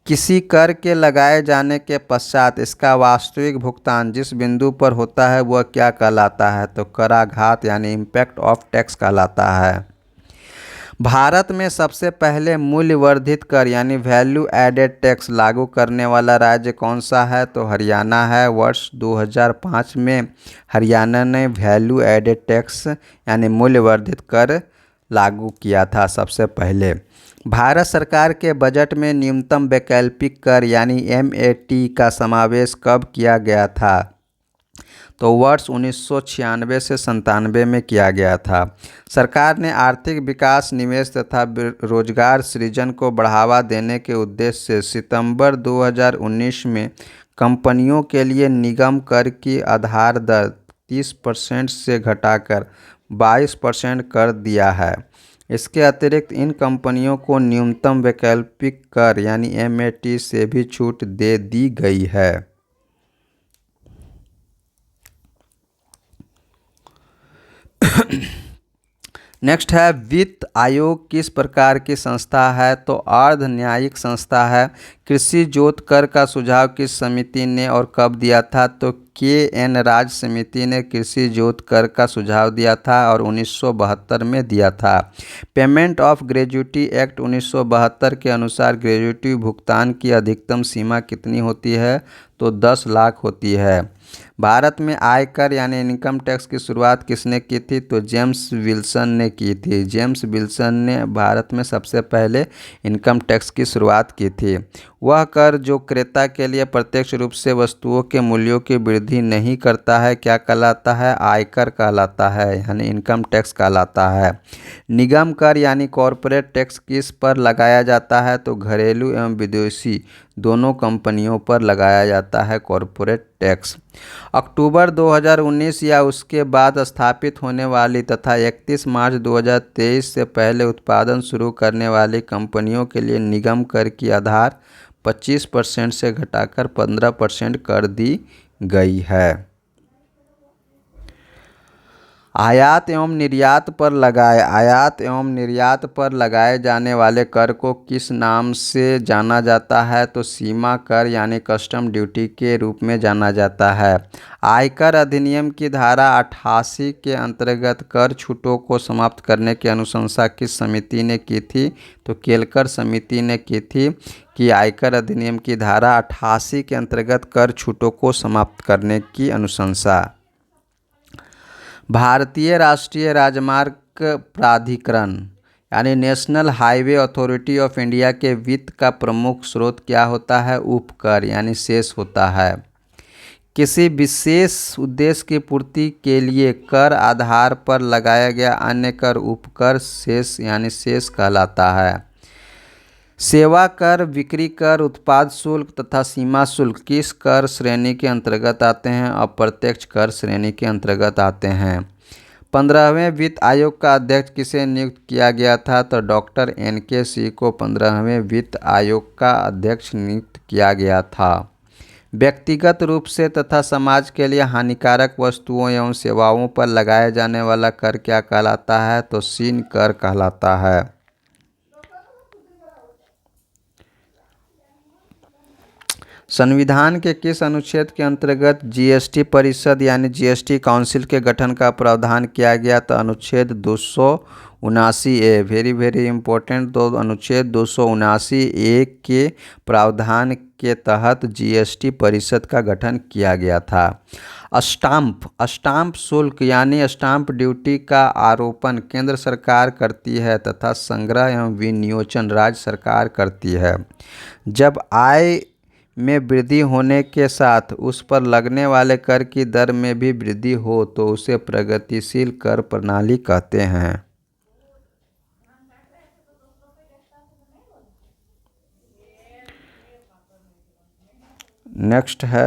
किसी कर के लगाए जाने के पश्चात इसका वास्तविक भुगतान जिस बिंदु पर होता है वह क्या कहलाता है? तो कराघात यानी इम्पैक्ट ऑफ टैक्स कहलाता है। भारत में सबसे पहले मूल्य वर्धित कर यानी वैल्यू एडेड टैक्स लागू करने वाला राज्य कौन सा है? तो हरियाणा है। वर्ष 2005 में हरियाणा ने वैल्यू एडेड टैक्स यानी मूल्य वर्धित कर लागू किया था सबसे पहले। भारत सरकार के बजट में न्यूनतम वैकल्पिक कर यानी MAT का समावेश कब किया गया था? तो वर्ष 1996 से 97 में किया गया था। सरकार ने आर्थिक विकास, निवेश तथा रोजगार सृजन को बढ़ावा देने के उद्देश्य से सितंबर 2019 में कंपनियों के लिए निगम कर की आधार दर 30% से घटाकर 22% कर दिया है। इसके अतिरिक्त इन कंपनियों को न्यूनतम वैकल्पिक कर यानी MAT से भी छूट दे दी गई है। नेक्स्ट है, वित्त आयोग किस प्रकार की संस्था है? तो अर्ध न्यायिक संस्था है। कृषि जोत कर का सुझाव किस समिति ने और कब दिया था? तो KN राज समिति ने कृषि जोत कर का सुझाव दिया था और 1972 में दिया था। पेमेंट ऑफ ग्रेजुटी एक्ट 1972 के अनुसार ग्रेजुटी भुगतान की अधिकतम सीमा कितनी होती है? तो 10 लाख होती है। भारत में आयकर यानी इनकम टैक्स की शुरुआत किसने की थी? तो जेम्स विल्सन ने की थी। जेम्स विल्सन ने भारत में सबसे पहले इनकम टैक्स की शुरुआत की थी। वह कर जो क्रेता के लिए प्रत्यक्ष रूप से वस्तुओं के मूल्यों की वृद्धि नहीं करता है क्या कहलाता है? आयकर कहलाता है यानी इनकम टैक्स कहलाता है। निगम कर यानी कॉरपोरेट टैक्स किस पर लगाया जाता है? तो घरेलू एवं विदेशी दोनों कंपनियों पर लगाया जाता है कॉरपोरेट टैक्स। अक्टूबर 2019 या उसके बाद स्थापित होने वाली तथा 31 मार्च 2023 से पहले उत्पादन शुरू करने वाली कंपनियों के लिए निगम कर की आधार 25% से घटाकर 15% कर दी गई है। आयात एवं निर्यात पर लगाए जाने वाले कर को किस नाम से जाना जाता है? तो सीमा कर यानी कस्टम ड्यूटी के रूप में जाना जाता है। आयकर अधिनियम की धारा 88 के अंतर्गत कर छूटों को समाप्त करने की अनुशंसा किस समिति ने की थी? तो केलकर समिति ने की थी कि आयकर अधिनियम की धारा 88 के अंतर्गत कर छूटों को समाप्त करने की अनुशंसा। भारतीय राष्ट्रीय राजमार्ग प्राधिकरण यानी national highway authority of India के वित्त का प्रमुख स्रोत क्या होता है? उपकर यानी शेष होता है। किसी विशेष उद्देश्य की पूर्ति के लिए कर आधार पर लगाया गया अन्य कर उपकर शेष यानी शेष कहलाता है। सेवा कर, बिक्री कर, उत्पाद शुल्क तथा सीमा शुल्क किस कर श्रेणी के अंतर्गत आते हैं? अप्रत्यक्ष कर श्रेणी के अंतर्गत आते हैं। 15वें वित्त आयोग का अध्यक्ष किसे नियुक्त किया गया था? तो डॉक्टर NK सिंह को 15वें वित्त आयोग का अध्यक्ष नियुक्त किया गया था। व्यक्तिगत रूप से तथा समाज के लिए हानिकारक वस्तुओं एवं सेवाओं पर लगाया जाने वाला कर क्या कहलाता है? तो शीन कर कहलाता है। संविधान के किस अनुच्छेद के अंतर्गत GST परिषद यानी GST काउंसिल के गठन का प्रावधान किया गया? तो अनुच्छेद 279A वेरी इम्पोर्टेंट। तो अनुच्छेद 279A के प्रावधान के तहत GST परिषद का गठन किया गया था। स्टाम्प शुल्क यानी स्टाम्प ड्यूटी का आरोपण केंद्र सरकार करती है तथा संग्रह एवं विनियोजन राज्य सरकार करती है। जब आय में वृद्धि होने के साथ उस पर लगने वाले कर की दर में भी वृद्धि हो तो उसे प्रगतिशील कर प्रणाली कहते हैं। नेक्स्ट है,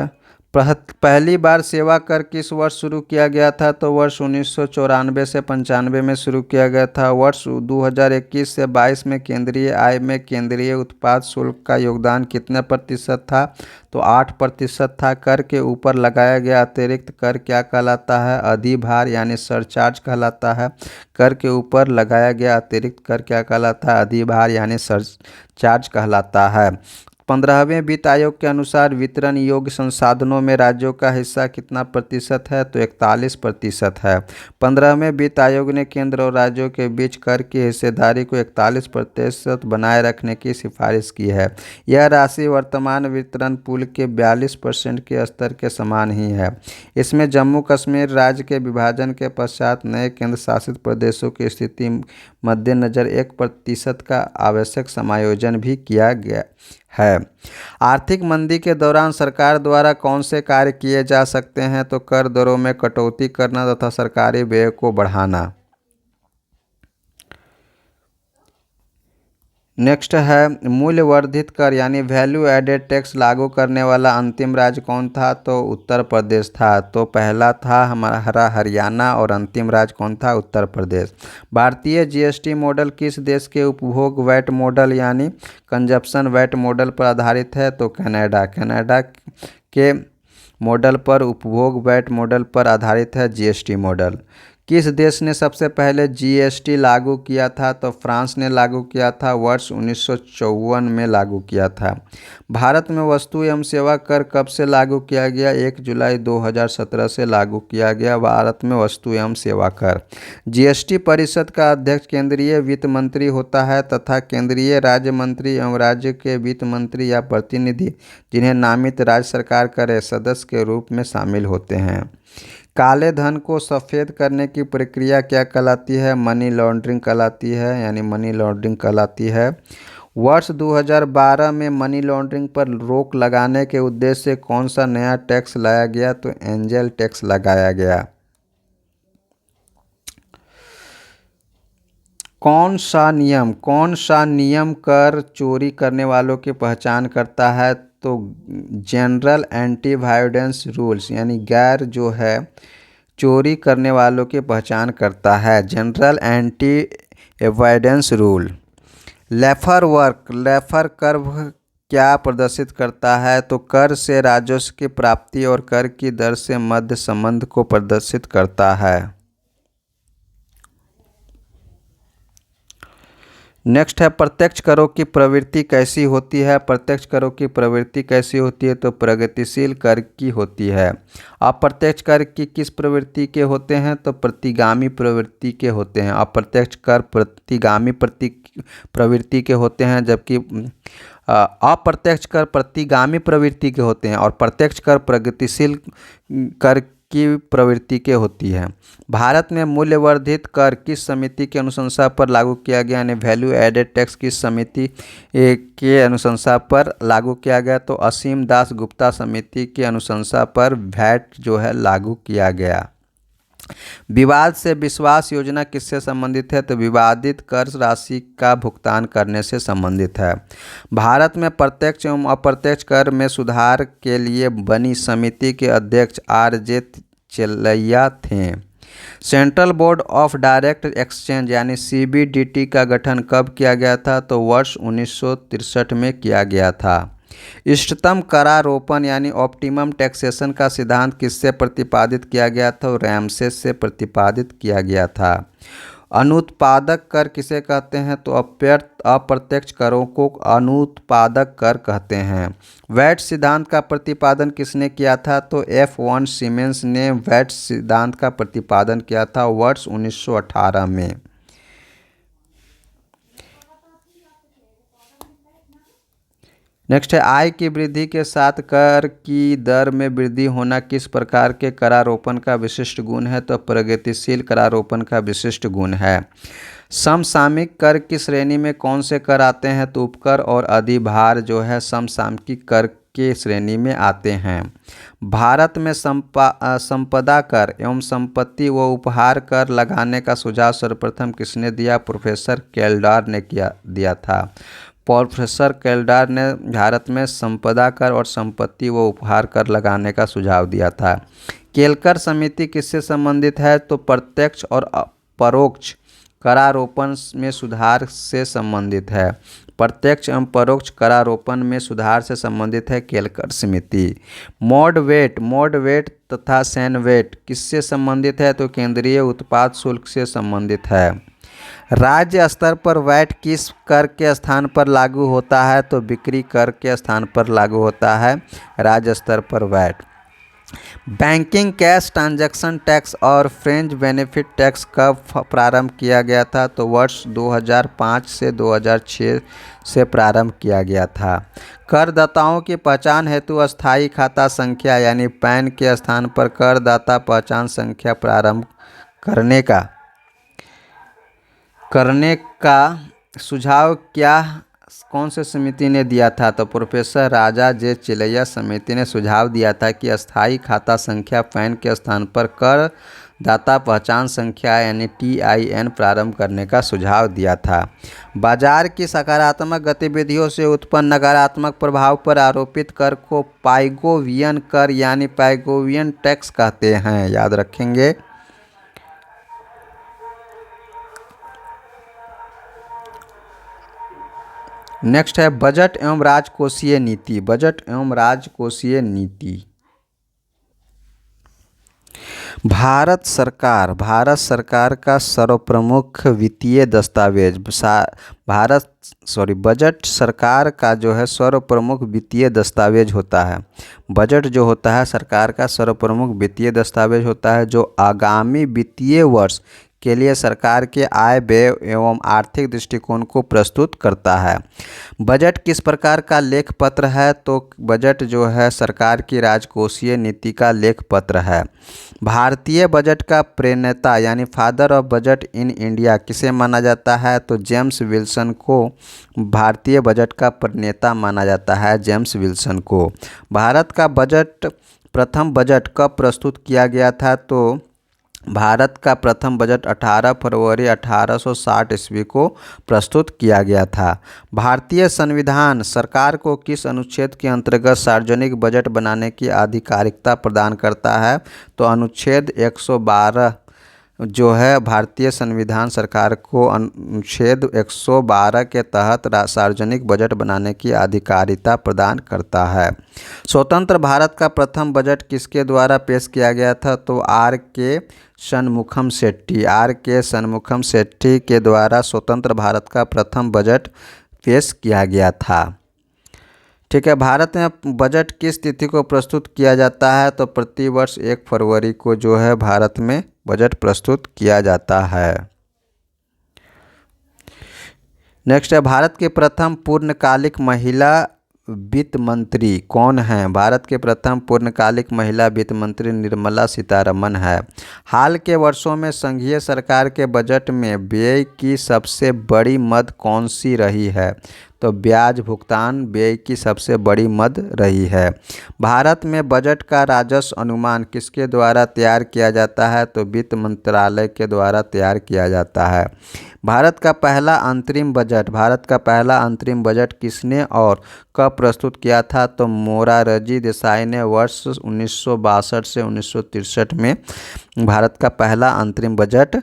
पहली बार सेवा कर किस वर्ष शुरू किया गया था? तो वर्ष 1994 से 95 में शुरू किया गया था। वर्ष 2021 से 22 में केंद्रीय आय में केंद्रीय उत्पाद शुल्क का योगदान कितने प्रतिशत था? तो 8% था। कर के ऊपर लगाया गया अतिरिक्त कर क्या कहलाता है? अधिभार यानी सरचार्ज कहलाता है। कर के ऊपर लगाया गया अतिरिक्त कर क्या कहलाता है? अधिभार यानी सरचार्ज कहलाता है। 15वें वित्त आयोग के अनुसार वितरण योग्य संसाधनों में राज्यों का हिस्सा कितना प्रतिशत है, तो 41% है। 15वें वित्त आयोग ने केंद्र और राज्यों के बीच कर की हिस्सेदारी को 41% बनाए रखने की सिफारिश की है। यह राशि वर्तमान वितरण पूल के 42% के स्तर के समान ही है। इसमें जम्मू कश्मीर राज्य के विभाजन के पश्चात नए केंद्र शासित प्रदेशों की स्थिति मद्देनजर 1% का आवश्यक समायोजन भी किया गया है। आर्थिक मंदी के दौरान सरकार द्वारा कौन से कार्य किए जा सकते हैं, तो कर दरों में कटौती करना तथा सरकारी व्यय को बढ़ाना। नेक्स्ट है मूल्य वर्धित कर यानी वैल्यू एडेड टैक्स लागू करने वाला अंतिम राज्य कौन था, तो उत्तर प्रदेश था। तो पहला था हमारा हरियाणा और अंतिम राज्य कौन था, उत्तर प्रदेश। भारतीय जीएसटी मॉडल किस देश के उपभोग वैट मॉडल यानी कंजप्शन वैट मॉडल पर आधारित है, तो कनाडा। कनाडा के मॉडल पर उपभोग वैट मॉडल पर आधारित है जीएसटी मॉडल। किस देश ने सबसे पहले जीएसटी लागू किया था, तो फ्रांस ने लागू किया था, वर्ष 1954 में लागू किया था। भारत में वस्तु एवं सेवा कर कब से लागू किया गया, 1 जुलाई 2017 से लागू किया गया भारत में वस्तु एवं सेवा कर। जीएसटी परिषद का अध्यक्ष केंद्रीय वित्त मंत्री होता है तथा केंद्रीय राज्य मंत्री एवं राज्य के वित्त मंत्री या प्रतिनिधि जिन्हें नामित राज्य सरकार करे सदस्य के रूप में शामिल होते हैं। काले धन को सफ़ेद करने की प्रक्रिया क्या कहलाती है, मनी लॉन्ड्रिंग कहलाती है, यानी मनी लॉन्ड्रिंग कहलाती है। वर्ष 2012 में मनी लॉन्ड्रिंग पर रोक लगाने के उद्देश्य से कौन सा नया टैक्स लाया गया, तो एंजल टैक्स लगाया गया। कौन सा नियम कर चोरी करने वालों की पहचान करता है, तो जनरल एंटी वायलेंस रूल्स यानी गैर जो है चोरी करने वालों की पहचान करता है, general anti avoidance rule. Laffer curve क्या प्रदर्शित करता है, तो कर से राजस्व की प्राप्ति और कर की दर से मध्य संबंध को प्रदर्शित करता है। नेक्स्ट है प्रत्यक्ष करों की प्रवृत्ति कैसी होती है। प्रत्यक्ष करों की प्रवृत्ति कैसी होती है, तो प्रगतिशील कर की होती है। अप्रत्यक्ष कर की किस प्रवृत्ति के होते हैं, तो प्रतिगामी प्रवृत्ति के होते हैं। अप्रत्यक्ष कर प्रतिगामी प्रवृत्ति के होते हैं, जबकि अप्रत्यक्ष कर प्रतिगामी प्रवृत्ति के होते हैं और प्रत्यक्ष कर प्रगतिशील कर की प्रवृत्ति के होती है। भारत में मूल्य वर्धित कर किस समिति के अनुशंसा पर लागू किया गया, यानी वैल्यू एडेड टैक्स किस समिति के अनुशंसा पर लागू किया गया, तो असीम दास गुप्ता समिति के अनुशंसा पर वैट जो है लागू किया गया। विवाद से विश्वास योजना किससे संबंधित है, तो विवादित कर राशि का भुगतान करने से संबंधित है। भारत में प्रत्यक्ष एवं अप्रत्यक्ष कर में सुधार के लिए बनी समिति के अध्यक्ष RJ चेल्लैया थे। Central board of direct exchange यानी CBDT का गठन कब किया गया था, तो वर्ष 1963 में किया गया था। इष्टतम करारोपण यानी ऑप्टिमम टैक्सेशन का सिद्धांत किससे प्रतिपादित किया गया था, रैमसेस से प्रतिपादित किया गया था। अनुत्पादक कर किसे कहते हैं, तो अप्रत्यक्ष करों को अनुत्पादक कर कहते हैं। वैट सिद्धांत का प्रतिपादन किसने किया था, तो F1 सीमेंस ने वैट सिद्धांत का प्रतिपादन किया था वर्ष 1918 में। नेक्स्ट है आय की वृद्धि के साथ कर की दर में वृद्धि होना किस प्रकार के करारोपण का विशिष्ट गुण है, तो प्रगतिशील करारोपण का विशिष्ट गुण है। समसामयिक कर की श्रेणी में कौन से कर आते हैं, तो उपकर और अधिभार जो है समसामयिक कर की श्रेणी में आते हैं। भारत में संपदा कर एवं संपत्ति व उपहार कर लगाने का सुझाव सर्वप्रथम किसने दिया, प्रोफेसर केल्डार ने दिया था। प्रोफेसर केल्डार ने भारत में संपदा कर और संपत्ति व उपहार कर लगाने का सुझाव दिया था। केलकर समिति किससे संबंधित है, तो प्रत्यक्ष और परोक्ष करारोपण में सुधार से संबंधित है। प्रत्यक्ष एवं परोक्ष करारोपण में सुधार से संबंधित है केलकर समिति। मॉड वेट तथा सैन वेट किससे संबंधित है, तो केंद्रीय उत्पाद शुल्क से संबंधित है। राज्य स्तर पर वैट किस कर के स्थान पर लागू होता है? तो बिक्री कर के स्थान पर लागू होता है राज्य स्तर पर VAT. Banking cash transaction tax और फ्रिंज बेनिफिट टैक्स कब प्रारंभ किया गया था? तो वर्ष 2005 से 2006 से प्रारंभ किया गया था। करदाताओं की पहचान हेतु अस्थायी खाता संख्या यानी पैन के स्थान पर करदाता पहचान संख्या प्रारंभ करने का सुझाव कौन से समिति ने दिया था? तो प्रोफेसर राजा जे चिलैया समिति ने सुझाव दिया था कि अस्थायी खाता संख्या पैन के स्थान पर करदाता पहचान संख्या यानी TIN प्रारंभ करने का सुझाव दिया था। बाजार की सकारात्मक गतिविधियों से उत्पन्न नकारात्मक प्रभाव पर आरोपित कर को पाइगोवियन कर यानी पाइगोवियन टैक्स कहते हैं, याद रखेंगे। नेक्स्ट है बजट एवं राजकोषीय नीति। बजट एवं राजकोषीय नीति। भारत सरकार का सर्वप्रमुख वित्तीय दस्तावेज बजट सरकार का जो है सर्वप्रमुख वित्तीय दस्तावेज होता है। बजट जो होता है सरकार का सर्वप्रमुख वित्तीय दस्तावेज होता है जो आगामी वित्तीय वर्ष के लिए सरकार के आय व्यय एवं आर्थिक दृष्टिकोण को प्रस्तुत करता है। बजट किस प्रकार का लेख पत्र है? तो बजट जो है सरकार की राजकोषीय नीति का लेख पत्र है। भारतीय बजट का प्रणेता यानी father of budget in India किसे माना जाता है? तो जेम्स विल्सन को भारतीय बजट का प्रणेता माना जाता है, जेम्स विल्सन को। भारत का प्रथम बजट कब प्रस्तुत किया गया था? तो भारत का प्रथम बजट 18 फरवरी 1860 ईस्वी को प्रस्तुत किया गया था। भारतीय संविधान सरकार को किस अनुच्छेद के अंतर्गत सार्वजनिक बजट बनाने की आधिकारिकता प्रदान करता है? तो अनुच्छेद 112 जो है भारतीय संविधान सरकार को अनुच्छेद 112 के तहत सार्वजनिक बजट बनाने की अधिकारिता प्रदान करता है। स्वतंत्र भारत का प्रथम बजट किसके द्वारा पेश किया गया था? तो R.K. षणमुखम शेट्टी के द्वारा स्वतंत्र भारत का प्रथम बजट पेश किया गया था। ठीक है। भारत में बजट किस तिथि को प्रस्तुत किया जाता है? तो प्रतिवर्ष 1 फरवरी को जो है भारत में बजट प्रस्तुत किया जाता है। नेक्स्ट है भारत के प्रथम पूर्णकालिक महिला वित्त मंत्री कौन है? भारत के प्रथम पूर्णकालिक महिला वित्त मंत्री निर्मला सीतारमण है। हाल के वर्षों में संघीय सरकार के बजट में व्यय की सबसे बड़ी मद कौन सी रही है? तो ब्याज भुगतान व्यय की सबसे बड़ी मद रही है। भारत में बजट का राजस्व अनुमान किसके द्वारा तैयार किया जाता है? तो वित्त मंत्रालय के द्वारा तैयार किया जाता है। भारत का पहला अंतरिम बजट किसने और कब प्रस्तुत किया था? तो मोरारजी देसाई ने वर्ष 1962 से 1963 में भारत का पहला अंतरिम बजट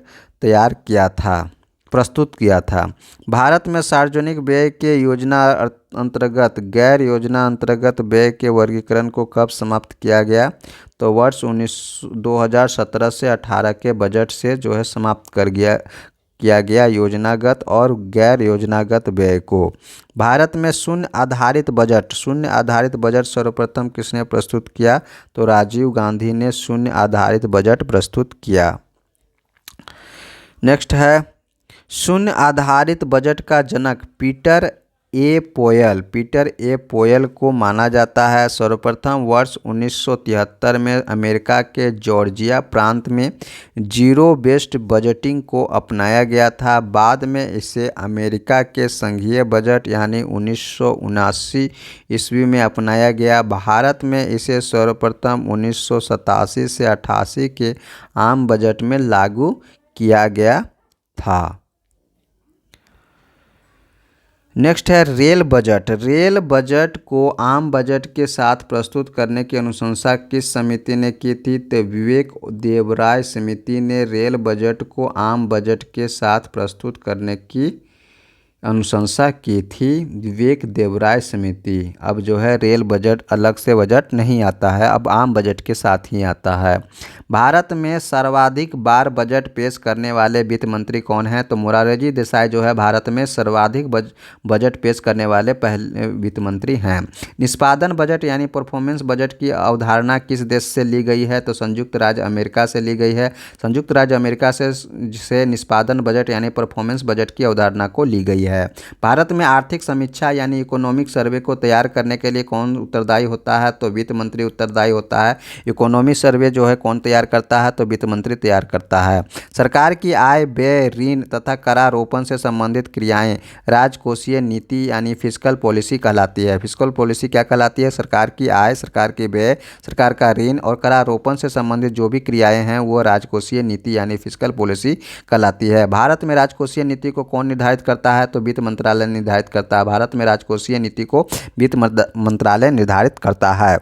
प्रस्तुत किया था। भारत में सार्वजनिक व्यय के योजना अंतर्गत गैर योजना अंतर्गत व्यय के वर्गीकरण को कब समाप्त किया गया? तो वर्ष 2017 से 18 के बजट से जो है समाप्त किया गया योजनागत और गैर योजनागत व्यय को। भारत में शून्य आधारित बजट सर्वप्रथम किसने प्रस्तुत किया? तो राजीव गांधी ने शून्य आधारित बजट प्रस्तुत किया। नेक्स्ट है शून्य आधारित बजट का जनक पीटर ए पोयल को माना जाता है। सर्वप्रथम वर्ष 1973 में अमेरिका के जॉर्जिया प्रांत में जीरो बेस्ड बजटिंग को अपनाया गया था। बाद में इसे अमेरिका के संघीय बजट यानी 1979 ईस्वी में अपनाया गया। भारत में इसे सर्वप्रथम 1987 से 88 के आम बजट में लागू किया गया था। नेक्स्ट है रेल बजट को आम बजट के साथ प्रस्तुत करने की अनुशंसा किस समिति ने की थी? तो विवेक देवराय समिति ने रेल बजट को आम बजट के साथ प्रस्तुत करने की अनुशंसा की थी विवेक देवराय समिति। अब जो है रेल बजट अलग से बजट नहीं आता है, अब आम बजट के साथ ही आता है। भारत में सर्वाधिक बार बजट पेश करने वाले वित्त मंत्री कौन हैं? तो मोरारजी देसाई जो है भारत में सर्वाधिक बजट पेश करने वाले पहले वित्त मंत्री हैं। निष्पादन बजट यानी परफॉर्मेंस बजट की अवधारणा किस देश से ली गई है? तो संयुक्त राज्य अमेरिका से ली गई है। संयुक्त राज्य अमेरिका से निष्पादन बजट यानी परफॉर्मेंस बजट की अवधारणा को ली गई है। भारत में आर्थिक समीक्षा यानी इकोनॉमिक सर्वे को तैयार करने के लिए कौन उत्तरदायी होता है? तो वित्त मंत्री उत्तरदायी होता है। इकोनॉमिक सर्वे जो है कौन तैयार करता है? तो वित्त मंत्री तैयार करता है। सरकार की आय, व्यय, ऋण तथा करारोपण से संबंधित क्रियाएं राजकोषीय नीति यानी फिस्कल पॉलिसी कहलाती है। फिस्कल पॉलिसी क्या कहलाती है? सरकार की आय, सरकार के व्यय, सरकार का ऋण और करारोपण से संबंधित जो भी क्रियाएं हैं वो राजकोषीय नीति यानी फिस्कल पॉलिसी कहलाती है। भारत में राजकोषीय नीति को कौन निर्धारित करता है? तो वित्त मंत्रालय निर्धारित करता है। भारत में राजकोषीय नीति को वित्त मंत्रालय निर्धारित करता है।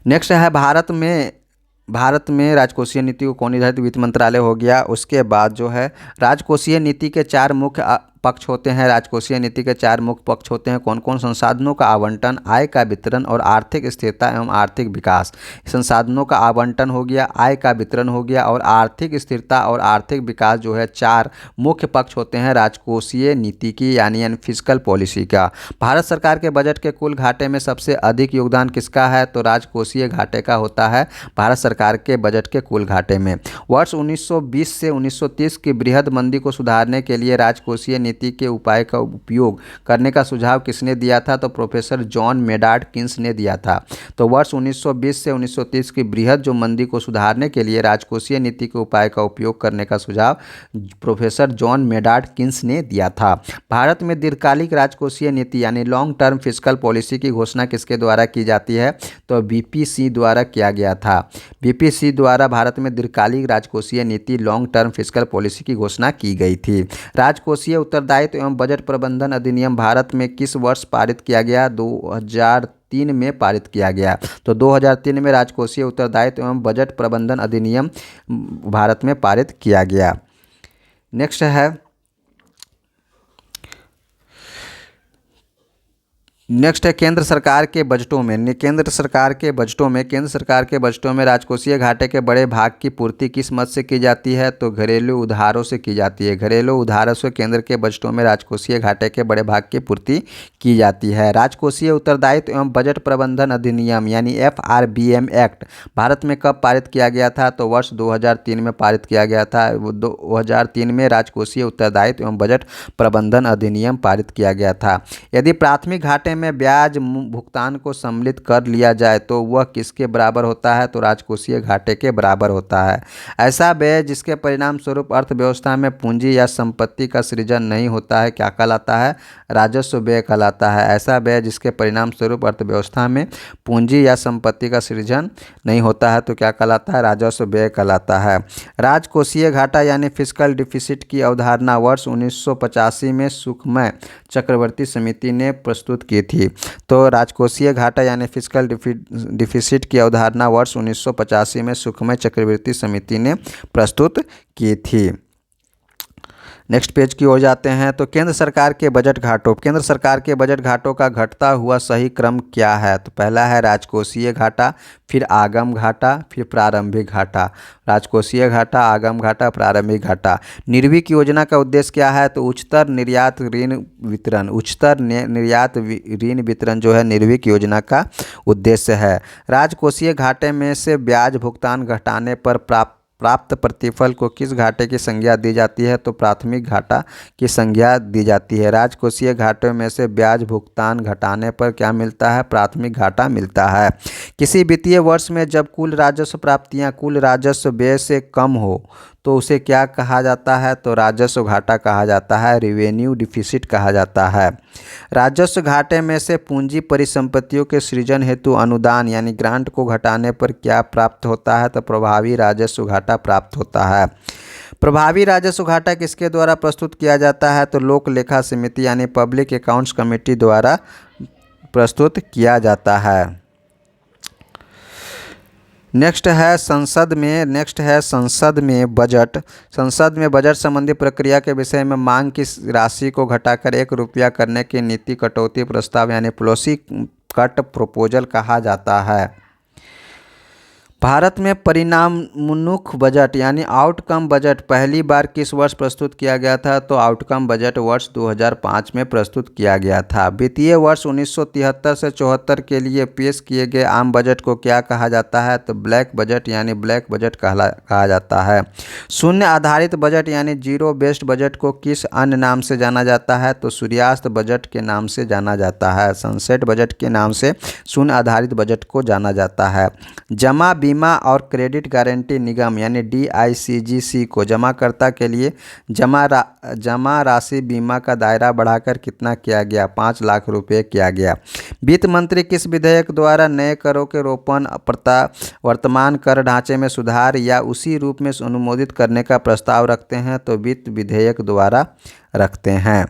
नेक्स्ट है भारत में राजकोषीय नीति को कौन निर्धारित? वित्त मंत्रालय हो गया। उसके बाद जो है राजकोषीय नीति के चार मुख्य पक्ष होते हैं। राजकोषीय नीति के चार मुख्य पक्ष होते हैं। कौन कौन? संसाधनों का आवंटन, आय का वितरण और आर्थिक स्थिरता एवं आर्थिक विकास। संसाधनों का आवंटन हो गया, आय का वितरण हो गया और आर्थिक स्थिरता और आर्थिक विकास जो है चार मुख्य पक्ष होते हैं राजकोषीय नीति की यानी फिस्कल पॉलिसी का। भारत सरकार के बजट के कुल घाटे में सबसे अधिक योगदान किसका है? तो राजकोषीय घाटे का होता है भारत सरकार के बजट के कुल घाटे में। वर्ष 1920 से 1930 की बृहद मंदी को सुधारने के लिए राजकोषीय नीति के उपाय का उपयोग करने का सुझाव किसने दिया था? तो प्रोफेसर जॉन मेडार्ड किन्स ने दिया था। तो वर्ष 1920 से 1930 की बृहद जो मंदी को सुधारने के लिए राजकोषीय नीति के उपाय का उपयोग करने का सुझाव प्रोफेसर जॉन मेडार्ड किन्स ने दिया था। भारत में दीर्घकालिक राजकोषीय नीति यानी लॉन्ग टर्म फिस्कल पॉलिसी की घोषणा किसके द्वारा की जाती है? तो बीपीसी द्वारा किया गया था। बीपीसी द्वारा भारत में दीर्घकालिक राजकोषीय नीति लॉन्ग टर्म फिस्कल पॉलिसी की घोषणा की गई थी। राजकोषीय उत्तरदायित्व एवं बजट प्रबंधन अधिनियम भारत में किस वर्ष पारित किया गया? 2003 में पारित किया गया। तो 2003 में राजकोषीय उत्तरदायित्व एवं बजट प्रबंधन अधिनियम भारत में पारित किया गया। नेक्स्ट है केंद्र सरकार के बजटों में राजकोषीय घाटे के बड़े भाग की पूर्ति किस मद से की जाती है? तो घरेलू उधारों से की जाती है। घरेलू उधारों से केंद्र के बजटों में राजकोषीय घाटे के बड़े भाग की पूर्ति की जाती है। राजकोषीय उत्तरदायित्व एवं बजट प्रबंधन अधिनियम यानी FRBM एक्ट भारत में कब पारित किया गया था? तो वर्ष 2003 में पारित किया गया था। 2003 में राजकोषीय उत्तरदायित्व एवं बजट प्रबंधन अधिनियम पारित किया गया था। यदि प्राथमिक घाटे में ब्याज भुगतान को सम्मिलित कर लिया जाए तो वह किसके बराबर होता है? तो राजकोषीय घाटे के बराबर होता है। ऐसा व्यय जिसके परिणाम स्वरूप अर्थव्यवस्था में पूंजी या संपत्ति का सृजन नहीं होता है क्या कहलाता है? राजस्व व्यय कहलाता है। ऐसा व्यय जिसके परिणाम स्वरूप अर्थव्यवस्था में पूंजी या संपत्ति का सृजन नहीं होता है तो क्या कहलाता है? राजस्व व्यय कहलाता है। राजकोषीय घाटा यानी फिस्कल डिफिसिट की अवधारणा वर्ष 1985 में सुखमय चक्रवर्ती समिति ने प्रस्तुत की थी। तो राजकोषीय घाटा यानी फिस्कल डिफिसिट की अवधारणा वर्ष 1985 में सुखमय चक्रवर्ती समिति ने प्रस्तुत की थी। नेक्स्ट पेज की ओर जाते हैं। तो केंद्र सरकार के बजट घाटों का घटता हुआ सही क्रम क्या है? तो पहला है राजकोषीय घाटा, फिर आगम घाटा, फिर प्रारंभिक घाटा। राजकोषीय घाटा, आगम घाटा, प्रारंभिक घाटा। निर्विक योजना का उद्देश्य क्या है? तो उच्चतर निर्यात ऋण वितरण जो है निर्विक योजना का उद्देश्य है। राजकोषीय घाटे में से ब्याज भुगतान घटाने पर प्राप्त प्रतिफल को किस घाटे की संज्ञा दी जाती है? तो प्राथमिक घाटा की संज्ञा दी जाती है। राजकोषीय घाटे में से ब्याज भुगतान घटाने पर क्या मिलता है? प्राथमिक घाटा मिलता है। किसी वित्तीय वर्ष में जब कुल राजस्व प्राप्तियां कुल राजस्व व्यय से कम हो तो उसे क्या कहा जाता है? तो राजस्व घाटा कहा जाता है, रेवेन्यू डिफिसिट कहा जाता है। राजस्व घाटे में से पूंजी परिसंपत्तियों के सृजन हेतु अनुदान यानी ग्रांट को घटाने पर क्या प्राप्त होता है? तो प्रभावी राजस्व घाटा प्राप्त होता है। प्रभावी राजस्व घाटा किसके द्वारा प्रस्तुत किया जाता है? तो लोक लेखा समिति यानी पब्लिक अकाउंट्स कमेटी द्वारा प्रस्तुत किया जाता है। नेक्स्ट है संसद में बजट। संसद में बजट संबंधी प्रक्रिया के विषय में मांग की राशि को घटाकर 1 रुपया करने की नीति कटौती प्रस्ताव यानी पॉलिसी कट प्रपोजल कहा जाता है। भारत में परिणामोन्मुख बजट यानी आउटकम बजट पहली बार किस वर्ष प्रस्तुत किया गया था? तो आउटकम बजट वर्ष 2005 में प्रस्तुत किया गया था। वित्तीय वर्ष 1973 से 74 के लिए पेश किए गए आम बजट को क्या कहा जाता है? तो ब्लैक बजट यानी ब्लैक बजट कहा जाता है। शून्य आधारित बजट यानी जीरो बेस्ड बजट को किस अन्य नाम से जाना जाता है? तो सूर्यास्त बजट के नाम से जाना जाता है। सनसेट बजट के नाम से शून्य आधारित बजट को जाना जाता है। जमा बीमा और क्रेडिट गारंटी निगम यानी DICGC को जमाकर्ता के लिए जमा राशि बीमा का दायरा बढ़ाकर कितना किया गया? 5 लाख रुपए किया गया। वित्त मंत्री किस विधेयक द्वारा नए करों के रोपण वर्तमान कर ढांचे में सुधार या उसी रूप में अनुमोदित करने का प्रस्ताव रखते हैं? तो वित्त विधेयक द्वारा रखते हैं।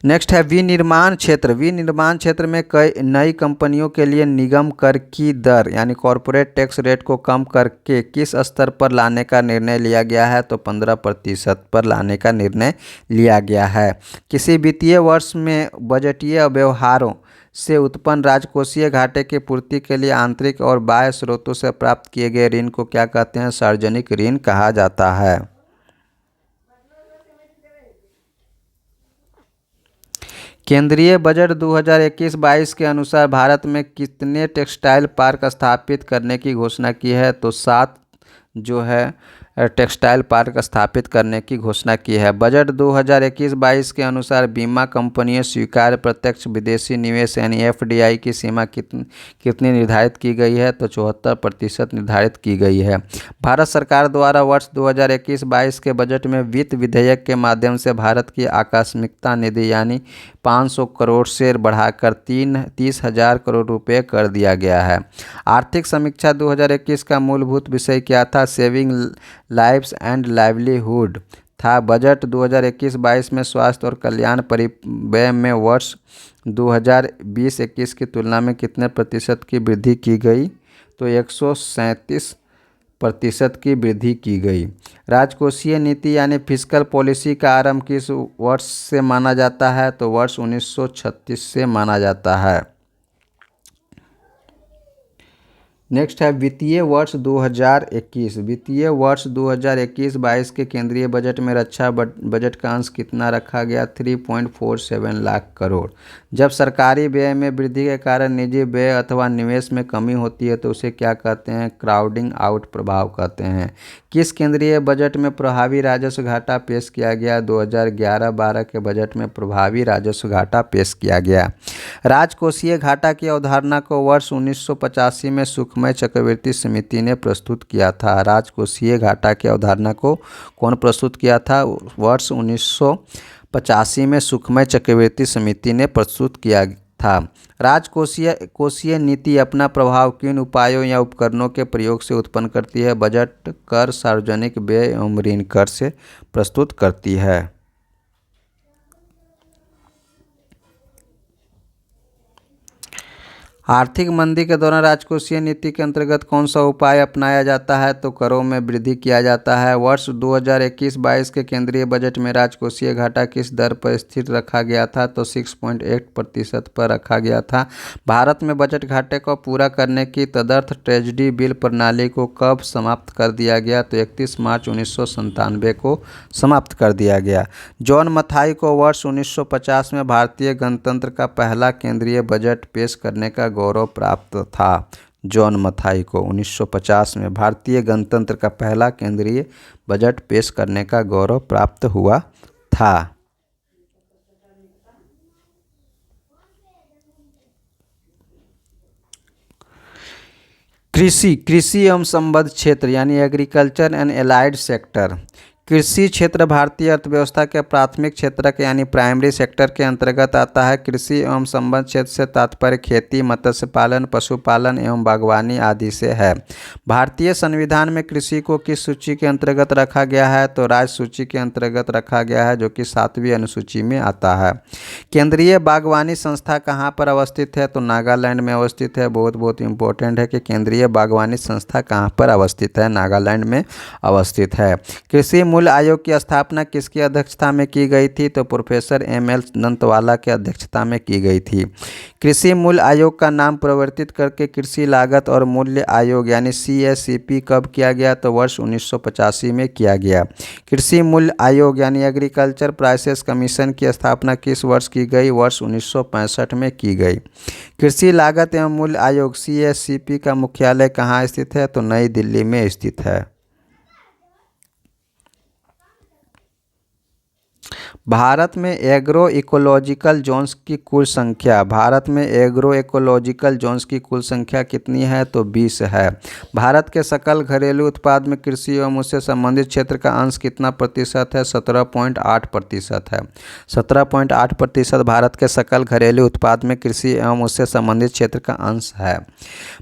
नेक्स्ट है विनिर्माण क्षेत्र। विनिर्माण क्षेत्र में कई नई कंपनियों के लिए निगम कर की दर यानी कॉरपोरेट टैक्स रेट को कम करके किस स्तर पर लाने का निर्णय लिया गया है? तो 15% पर लाने का निर्णय लिया गया है। किसी वित्तीय वर्ष में बजटीय व्यवहारों से उत्पन्न राजकोषीय घाटे की पूर्ति के लिए आंतरिक और बाह्य स्रोतों से प्राप्त किए गए ऋण को क्या कहते हैं? सार्वजनिक ऋण कहा जाता है। केंद्रीय बजट 2021-22 के अनुसार भारत में कितने टेक्सटाइल पार्क स्थापित करने की घोषणा की है? तो 7 जो है टेक्सटाइल पार्क स्थापित करने की घोषणा की है। बजट 2021-22 के अनुसार बीमा कंपनियों स्वीकार्य प्रत्यक्ष विदेशी निवेश यानी FDI की सीमा कितनी निर्धारित की गई है? तो 74% निर्धारित की गई है। भारत सरकार द्वारा वर्ष 2021-22 के बजट में वित्त विधेयक के माध्यम से भारत की आकस्मिकता निधि यानी 500 करोड़ से बढ़ाकर 30,000 करोड़ रुपए कर दिया गया है। आर्थिक समीक्षा 2021 का मूलभूत विषय क्या था? सेविंग लाइव्स एंड लाइवलीहुड था। बजट 2021-22 में स्वास्थ्य और कल्याण परिव्यय में वर्ष 2020-21 की तुलना में कितने प्रतिशत की वृद्धि की गई? तो 137% की वृद्धि की गई। राजकोषीय नीति यानी फिस्कल पॉलिसी का आरंभ किस वर्ष से माना जाता है? तो वर्ष 1936 से माना जाता है। नेक्स्ट है वित्तीय वर्ष 2021। वित्तीय वर्ष 2021-22 के केंद्रीय बजट में रक्षा बजट का अंश कितना रखा गया? 3.47 लाख करोड़। जब सरकारी व्यय में वृद्धि के कारण निजी व्यय अथवा निवेश में कमी होती है तो उसे क्या कहते हैं? क्राउडिंग आउट प्रभाव कहते हैं। किस केंद्रीय बजट में प्रभावी राजस्व घाटा पेश किया गया? 2011-12 के बजट में प्रभावी राजस्व घाटा पेश किया गया। राजकोषीय घाटा की अवधारणा को वर्ष 1985 में सुखमय चक्रवर्ती समिति ने प्रस्तुत किया था। राजकोषीय घाटा की अवधारणा को कौन प्रस्तुत किया था? वर्ष 1985 में सुखमय चक्रवर्ती समिति ने प्रस्तुत किया था। राजकोषीय नीति अपना प्रभाव किन उपायों या उपकरणों के प्रयोग से उत्पन्न करती है? बजट कर, सार्वजनिक व्यय एवं ऋण कर से प्रस्तुत करती है। आर्थिक मंदी के दौरान राजकोषीय नीति के अंतर्गत कौन सा उपाय अपनाया जाता है? तो करों में वृद्धि किया जाता है। वर्ष 2021-22 के केंद्रीय बजट में राजकोषीय घाटा किस दर पर स्थिर रखा गया था? तो 6.8% पर रखा गया था। भारत में बजट घाटे को पूरा करने की तदर्थ ट्रेजरी बिल प्रणाली को कब समाप्त कर दिया गया? तो 31 मार्च 1997 को समाप्त कर दिया गया। जॉन मथाई को वर्ष 1950 में भारतीय गणतंत्र का पहला केंद्रीय बजट पेश करने का गौरव प्राप्त था। जॉन मथाई को 1950 में भारतीय गणतंत्र का पहला केंद्रीय बजट पेश करने का गौरव प्राप्त हुआ था। कृषि एवं संबद्ध क्षेत्र यानी एग्रीकल्चर एंड एलाइड सेक्टर। कृषि क्षेत्र भारतीय अर्थव्यवस्था के प्राथमिक क्षेत्र के यानी प्राइमरी सेक्टर के अंतर्गत आता है। कृषि एवं संबद्ध क्षेत्र से तात्पर्य खेती, मत्स्य पालन, पशुपालन एवं बागवानी आदि से है। भारतीय संविधान में कृषि को किस सूची के अंतर्गत रखा गया है? तो राज्य सूची के अंतर्गत रखा गया है, जो कि 7वीं अनुसूची में आता है। केंद्रीय बागवानी संस्था कहाँ पर अवस्थित है? तो नागालैंड में अवस्थित है। बहुत इंपॉर्टेंट है कि केंद्रीय बागवानी संस्था कहाँ पर अवस्थित है? नागालैंड में अवस्थित है। कृषि मूल्य आयोग की स्थापना किसकी अध्यक्षता में की गई थी? तो प्रोफेसर एम.एल. दंतवाला की अध्यक्षता में की गई थी। कृषि मूल्य आयोग का नाम परिवर्तित करके कृषि लागत और मूल्य आयोग यानी CSCP कब किया गया? तो वर्ष 1985 में किया गया। कृषि मूल्य आयोग यानी एग्रीकल्चर प्राइसेस कमीशन की स्थापना किस वर्ष की गई? वर्ष 1965 में की गई। कृषि लागत एवं मूल्य आयोग CSCP का मुख्यालय कहाँ स्थित है? तो नई दिल्ली में स्थित है। भारत में एग्रो इकोलॉजिकल जोन्स की कुल संख्या की कुल संख्या कितनी है? तो 20 है। भारत के सकल घरेलू उत्पाद में कृषि एवं उससे संबंधित क्षेत्र का अंश कितना प्रतिशत है? 17.8% है। 17.8% भारत के सकल घरेलू उत्पाद में कृषि एवं उससे संबंधित क्षेत्र का अंश है।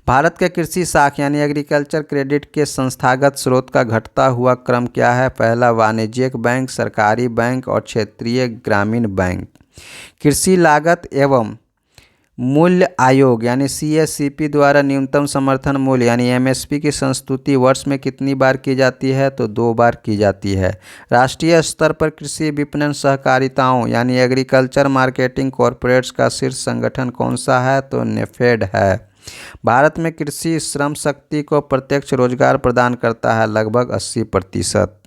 भारत के कृषि साख यानी एग्रीकल्चर क्रेडिट के संस्थागत स्रोत का घटता हुआ क्रम क्या है? पहला वाणिज्यिक बैंक, सरकारी बैंक और क्षेत्रीय ग्रामीण बैंक। कृषि लागत एवं मूल्य आयोग यानी CSCP द्वारा न्यूनतम समर्थन मूल्य यानी MSP की संस्तुति वर्ष में कितनी बार की जाती है? तो 2 बार की जाती है। राष्ट्रीय स्तर पर कृषि विपणन सहकारिताओं यानी एग्रीकल्चर मार्केटिंग कॉरपोरेट्स का शीर्ष संगठन कौन सा है? तो नेफेड है। भारत में कृषि श्रम शक्ति को प्रत्यक्ष रोजगार प्रदान करता है लगभग 80%।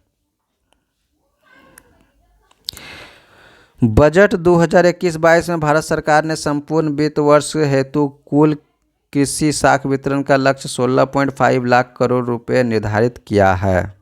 बजट 2021-22 में भारत सरकार ने संपूर्ण वित्त वर्ष हेतु कुल कृषि साख वितरण का लक्ष्य 16.5 लाख करोड़ रुपए निर्धारित किया है।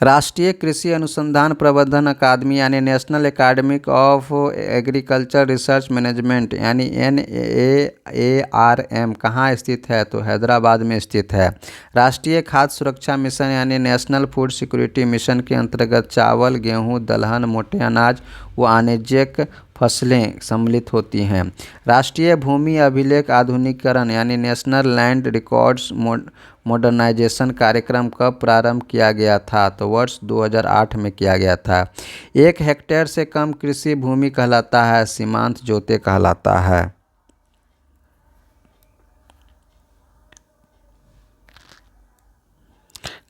राष्ट्रीय कृषि अनुसंधान प्रबंधन अकादमी यानी national academy of agriculture research management यानी NAARM कहाँ स्थित है? तो हैदराबाद में स्थित है। राष्ट्रीय खाद्य सुरक्षा मिशन यानी नेशनल फूड सिक्योरिटी मिशन के अंतर्गत चावल, गेहूं, दलहन, मोटे अनाज व वाणिज्यिक फसलें सम्मिलित होती हैं। राष्ट्रीय भूमि अभिलेख आधुनिकीकरण यानी नेशनल लैंड रिकॉर्ड्स मॉडर्नाइजेशन कार्यक्रम कब प्रारंभ किया गया था? तो वर्ष 2008 में किया गया था। 1 हेक्टेयर से कम कृषि भूमि कहलाता है सीमांत जोते कहलाता है।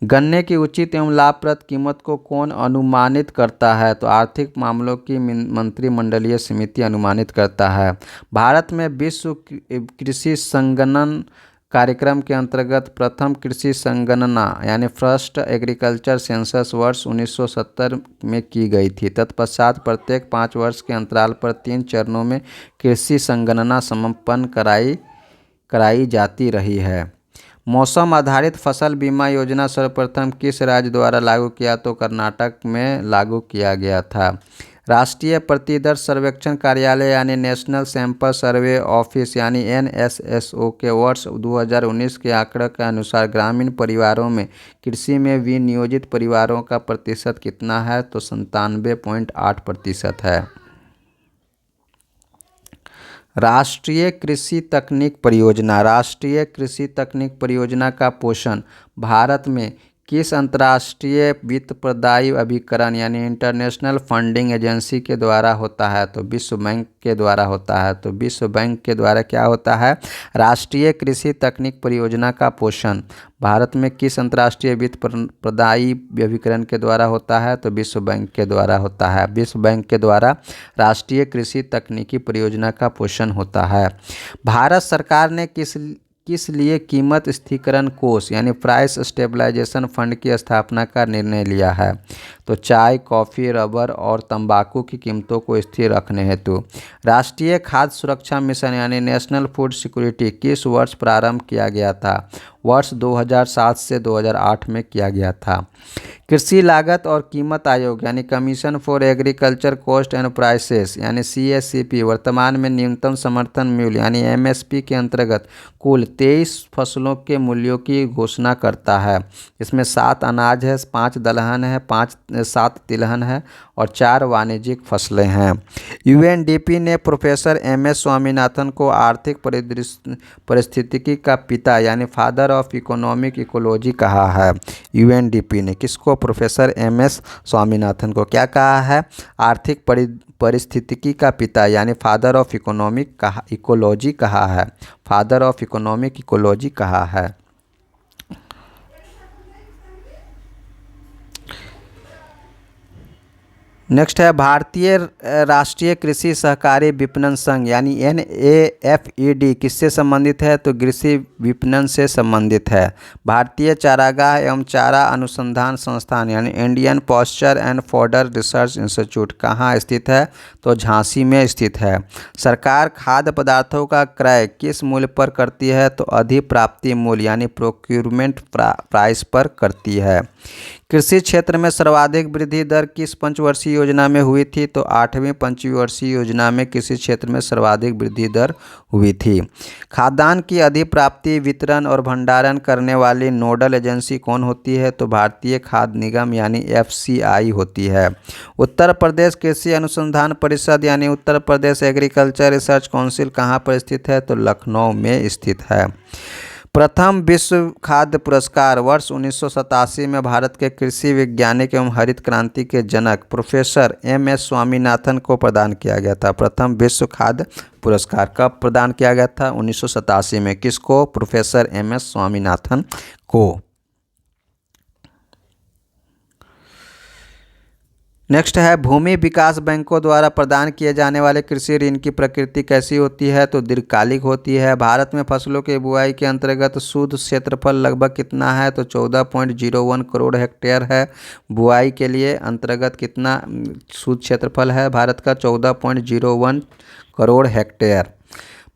गन्ने की उचित एवं लाभप्रद कीमत को कौन अनुमानित करता है? तो आर्थिक मामलों की मंत्रिमंडलीय समिति अनुमानित करता है। भारत में विश्व कृषि संगणन कार्यक्रम के अंतर्गत प्रथम कृषि संगणना यानी फर्स्ट एग्रीकल्चर सेंसस वर्ष 1970 में की गई थी। तत्पश्चात प्रत्येक 5 वर्ष के अंतराल पर 3 चरणों में कृषि संगणना संपन्न कराई जाती रही है। मौसम आधारित फसल बीमा योजना सर्वप्रथम किस राज्य द्वारा लागू किया? तो कर्नाटक में लागू किया गया था। राष्ट्रीय प्रतिदर्श सर्वेक्षण कार्यालय यानी नेशनल सैंपल सर्वे ऑफिस यानी NSSO के वर्ष 2019 के आंकड़े के अनुसार ग्रामीण परिवारों में कृषि में विनियोजित परिवारों का प्रतिशत कितना है? तो 97.8% है। राष्ट्रीय कृषि तकनीक परियोजना का पोषण भारत में किस अंतर्राष्ट्रीय वित्त प्रदायी अभिकरण यानी इंटरनेशनल फंडिंग एजेंसी के द्वारा होता है? तो विश्व बैंक के द्वारा होता है। तो विश्व बैंक के द्वारा क्या होता है? राष्ट्रीय कृषि तकनीक परियोजना का पोषण भारत में किस अंतर्राष्ट्रीय वित्त प्रदायी अभिकरण के द्वारा होता है? तो विश्व बैंक के द्वारा होता है। विश्व बैंक के द्वारा राष्ट्रीय कृषि तकनीकी परियोजना का पोषण होता है। भारत सरकार ने किस लिए कीमत स्थिरीकरण कोष यानी प्राइस स्टेबलाइजेशन फंड की स्थापना का निर्णय लिया है? तो चाय, कॉफ़ी, रबर और तंबाकू की कीमतों को स्थिर रखने हेतु। राष्ट्रीय खाद्य सुरक्षा मिशन यानी नेशनल फूड सिक्योरिटी किस वर्ष प्रारंभ किया गया था? वर्ष 2007 से 2008 में किया गया था। कृषि लागत और कीमत आयोग यानी commission for agriculture cost and prices यानी CSCP वर्तमान में न्यूनतम समर्थन मूल्य यानी MSP के अंतर्गत कुल 23 फसलों के मूल्यों की घोषणा करता है। इसमें 7 अनाज है, 5 दलहन है, 7 तिलहन है और 4 वाणिज्यिक फसलें हैं। UNDP ने प्रोफेसर MS स्वामीनाथन को आर्थिक परिस्थितिकी का पिता यानी फादर ऑफ इकोनॉमिक इकोलॉजी कहा है। UNDP ने किसको? प्रोफेसर MS स्वामीनाथन को क्या कहा है? आर्थिक परिस्थितिकी का पिता यानी फादर ऑफ इकोनॉमिक इकोलॉजी कहा है। फादर ऑफ इकोनॉमिक इकोलॉजी कहा है। नेक्स्ट है भारतीय राष्ट्रीय कृषि सहकारी विपणन संघ यानी NAFED किससे संबंधित है? तो कृषि विपणन से संबंधित है। भारतीय चारागाह एवं चारा अनुसंधान संस्थान यानी Indian pasture and fodder research institute कहाँ स्थित है? तो झांसी में स्थित है। सरकार खाद्य पदार्थों का क्रय किस मूल्य पर करती है? तो अधिप्राप्ति मूल्य यानी प्रोक्यूरमेंट प्राइस पर करती है। कृषि क्षेत्र में सर्वाधिक वृद्धि दर किस पंचवर्षीय योजना में हुई थी? तो 8वीं पंचवर्षीय योजना में कृषि क्षेत्र में सर्वाधिक वृद्धि दर हुई थी। खाद्यान्न की अधिप्राप्ति, वितरण और भंडारण करने वाली नोडल एजेंसी कौन होती है? तो भारतीय खाद्य निगम यानी FCI होती है। उत्तर प्रदेश कृषि अनुसंधान परिषद यानी Uttar Pradesh agriculture research council कहाँ पर स्थित है? तो लखनऊ में स्थित है। प्रथम विश्व खाद्य पुरस्कार वर्ष 1987 में भारत के कृषि वैज्ञानिक एवं हरित क्रांति के जनक प्रोफेसर MS स्वामीनाथन को प्रदान किया गया था। प्रथम विश्व खाद्य पुरस्कार कब प्रदान किया गया था? 1987 में। किसको? प्रोफेसर MS स्वामीनाथन को। नेक्स्ट है भूमि विकास बैंकों द्वारा प्रदान किए जाने वाले कृषि ऋण की प्रकृति कैसी होती है? तो दीर्घकालिक होती है। भारत में फसलों के बुआई के अंतर्गत शुद्ध क्षेत्रफल लगभग कितना है? तो 14.01 करोड़ हेक्टेयर है। बुआई के लिए अंतर्गत कितना शुद्ध क्षेत्रफल है भारत का? 14.01 करोड़ हेक्टेयर।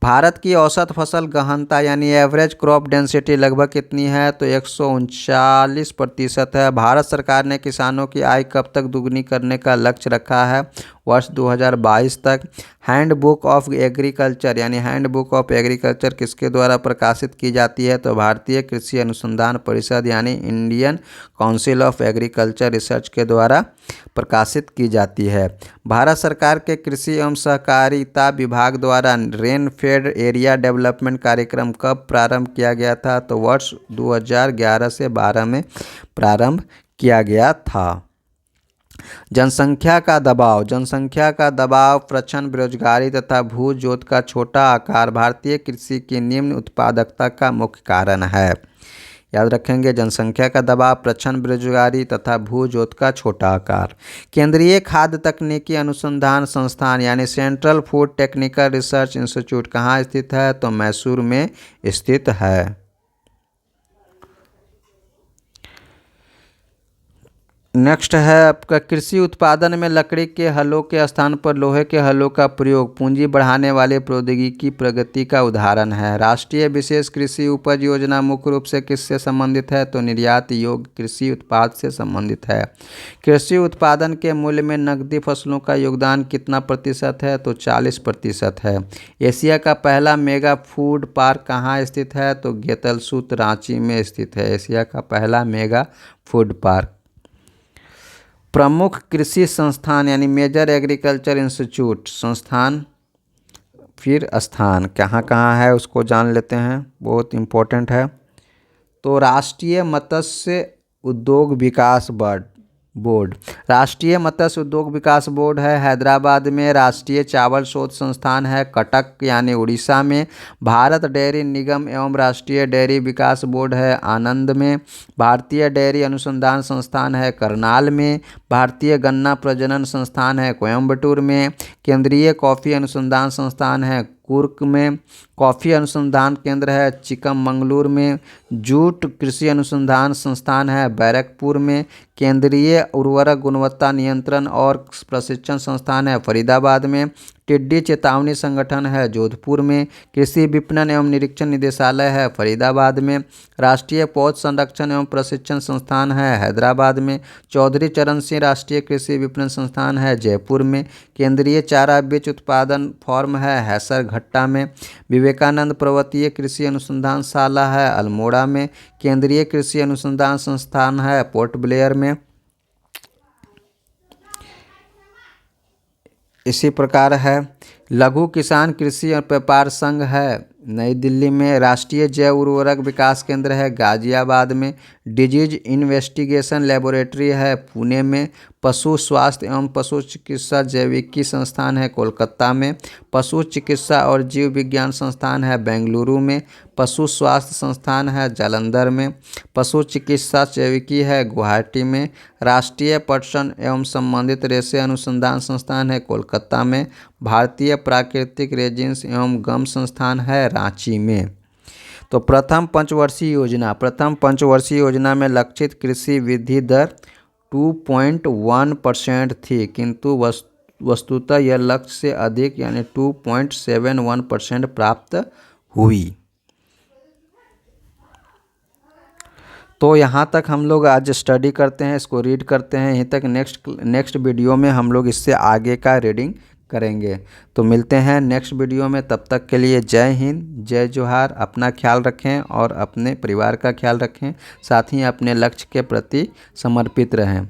भारत की औसत फसल गहनता यानी एवरेज क्रॉप डेंसिटी लगभग कितनी है? तो 139% है। भारत सरकार ने किसानों की आय कब तक दुगनी करने का लक्ष्य रखा है? वर्ष 2022 तक। हैंडबुक ऑफ एग्रीकल्चर यानी हैंडबुक ऑफ एग्रीकल्चर किसके द्वारा प्रकाशित की जाती है? तो भारतीय कृषि अनुसंधान परिषद यानी Indian council of agriculture research के द्वारा प्रकाशित की जाती है। भारत सरकार के कृषि एवं सहकारिता विभाग द्वारा रेन फेड एरिया डेवलपमेंट कार्यक्रम कब प्रारंभ किया गया था? तो वर्ष 2011 से 12 में प्रारंभ किया गया था। जनसंख्या का दबाव, प्रचंड बेरोजगारी तथा भू जोत का छोटा आकार भारतीय कृषि की निम्न उत्पादकता का मुख्य कारण है। याद रखेंगे, जनसंख्या का दबाव, प्रचंड बेरोजगारी तथा भू जोत का छोटा आकार। केंद्रीय खाद्य तकनीकी अनुसंधान संस्थान यानी central food technical research institute कहाँ स्थित है? तो मैसूर में स्थित है। नेक्स्ट है आपका कृषि उत्पादन में लकड़ी के हलों के स्थान पर लोहे के हलों का प्रयोग पूंजी बढ़ाने वाले प्रौद्योगिकी प्रगति का उदाहरण है। राष्ट्रीय विशेष कृषि उपज योजना मुख्य रूप से किससे संबंधित है? तो निर्यात योग्य कृषि उत्पाद से संबंधित है। कृषि उत्पादन के मूल्य में नकदी फसलों का योगदान कितना प्रतिशत है? तो 40% है। एशिया का पहला मेगा फूड पार्क कहाँ स्थित है? तो गेतलसूत रांची में स्थित है। एशिया का पहला मेगा फूड पार्क। प्रमुख कृषि संस्थान यानी मेजर एग्रीकल्चर इंस्टीट्यूट संस्थान फिर स्थान कहाँ कहाँ है उसको जान लेते हैं, बहुत इम्पोर्टेंट है। तो राष्ट्रीय मत्स्य उद्योग विकास बोर्ड राष्ट्रीय मत्स्य उद्योग विकास बोर्ड है हैदराबाद में। राष्ट्रीय चावल शोध संस्थान है कटक यानी उड़ीसा में। भारत डेयरी निगम एवं राष्ट्रीय डेयरी विकास बोर्ड है आनंद में। भारतीय डेयरी अनुसंधान संस्थान है करनाल में। भारतीय गन्ना प्रजनन संस्थान है कोयम्बटूर में। केंद्रीय कॉफ़ी अनुसंधान संस्थान है कुर्क में। कॉफ़ी अनुसंधान केंद्र है चिकमंगलूर में। जूट कृषि अनुसंधान संस्थान है बैरकपुर में। केंद्रीय उर्वरक गुणवत्ता नियंत्रण और प्रशिक्षण संस्थान है फरीदाबाद में। टिड्डी चेतावनी संगठन है जोधपुर में। कृषि विपणन एवं निरीक्षण निदेशालय है फरीदाबाद में। राष्ट्रीय पौध संरक्षण एवं प्रशिक्षण संस्थान है हैदराबाद में। चौधरी चरण सिंह राष्ट्रीय कृषि विपणन संस्थान है जयपुर में। केंद्रीय चारा बीज उत्पादन फॉर्म है हैसरघट्टा में। विवेकानंद पर्वतीय कृषि अनुसंधान शाला है अल्मोड़ा में। केंद्रीय कृषि अनुसंधान संस्थान है पोर्ट ब्लेयर में। इसी प्रकार है लघु किसान कृषि और व्यापार संघ है नई दिल्ली में। राष्ट्रीय जैव उर्वरक विकास केंद्र है गाजियाबाद में। डिजीज इन्वेस्टिगेशन लेबोरेटरी है पुणे में। पशु स्वास्थ्य एवं पशु चिकित्सा जैविकी संस्थान है कोलकाता में। पशु चिकित्सा और जीव विज्ञान संस्थान है बेंगलुरु में। पशु स्वास्थ्य संस्थान है जालंधर में। पशु चिकित्सा जैविकी है गुवाहाटी में। राष्ट्रीय पटसन एवं संबंधित रेशे अनुसंधान संस्थान है कोलकाता में। भारतीय प्राकृतिक रेजिन्स एवं गम संस्थान है रांची में। तो प्रथम पंचवर्षीय योजना में लक्षित कृषि वृद्धि दर 2.1% थी, किंतु वस्तुतः यह लक्ष्य से अधिक यानी 2.71% प्राप्त हुई। तो यहाँ तक हम लोग आज स्टडी करते हैं, इसको रीड करते हैं। यहीं तक नेक्स्ट वीडियो में हम लोग इससे आगे का रीडिंग करेंगे। तो मिलते हैं नेक्स्ट वीडियो में, तब तक के लिए जय हिंद, जय जोहार। अपना ख्याल रखें और अपने परिवार का ख्याल रखें, साथ ही अपने लक्ष्य के प्रति समर्पित रहें।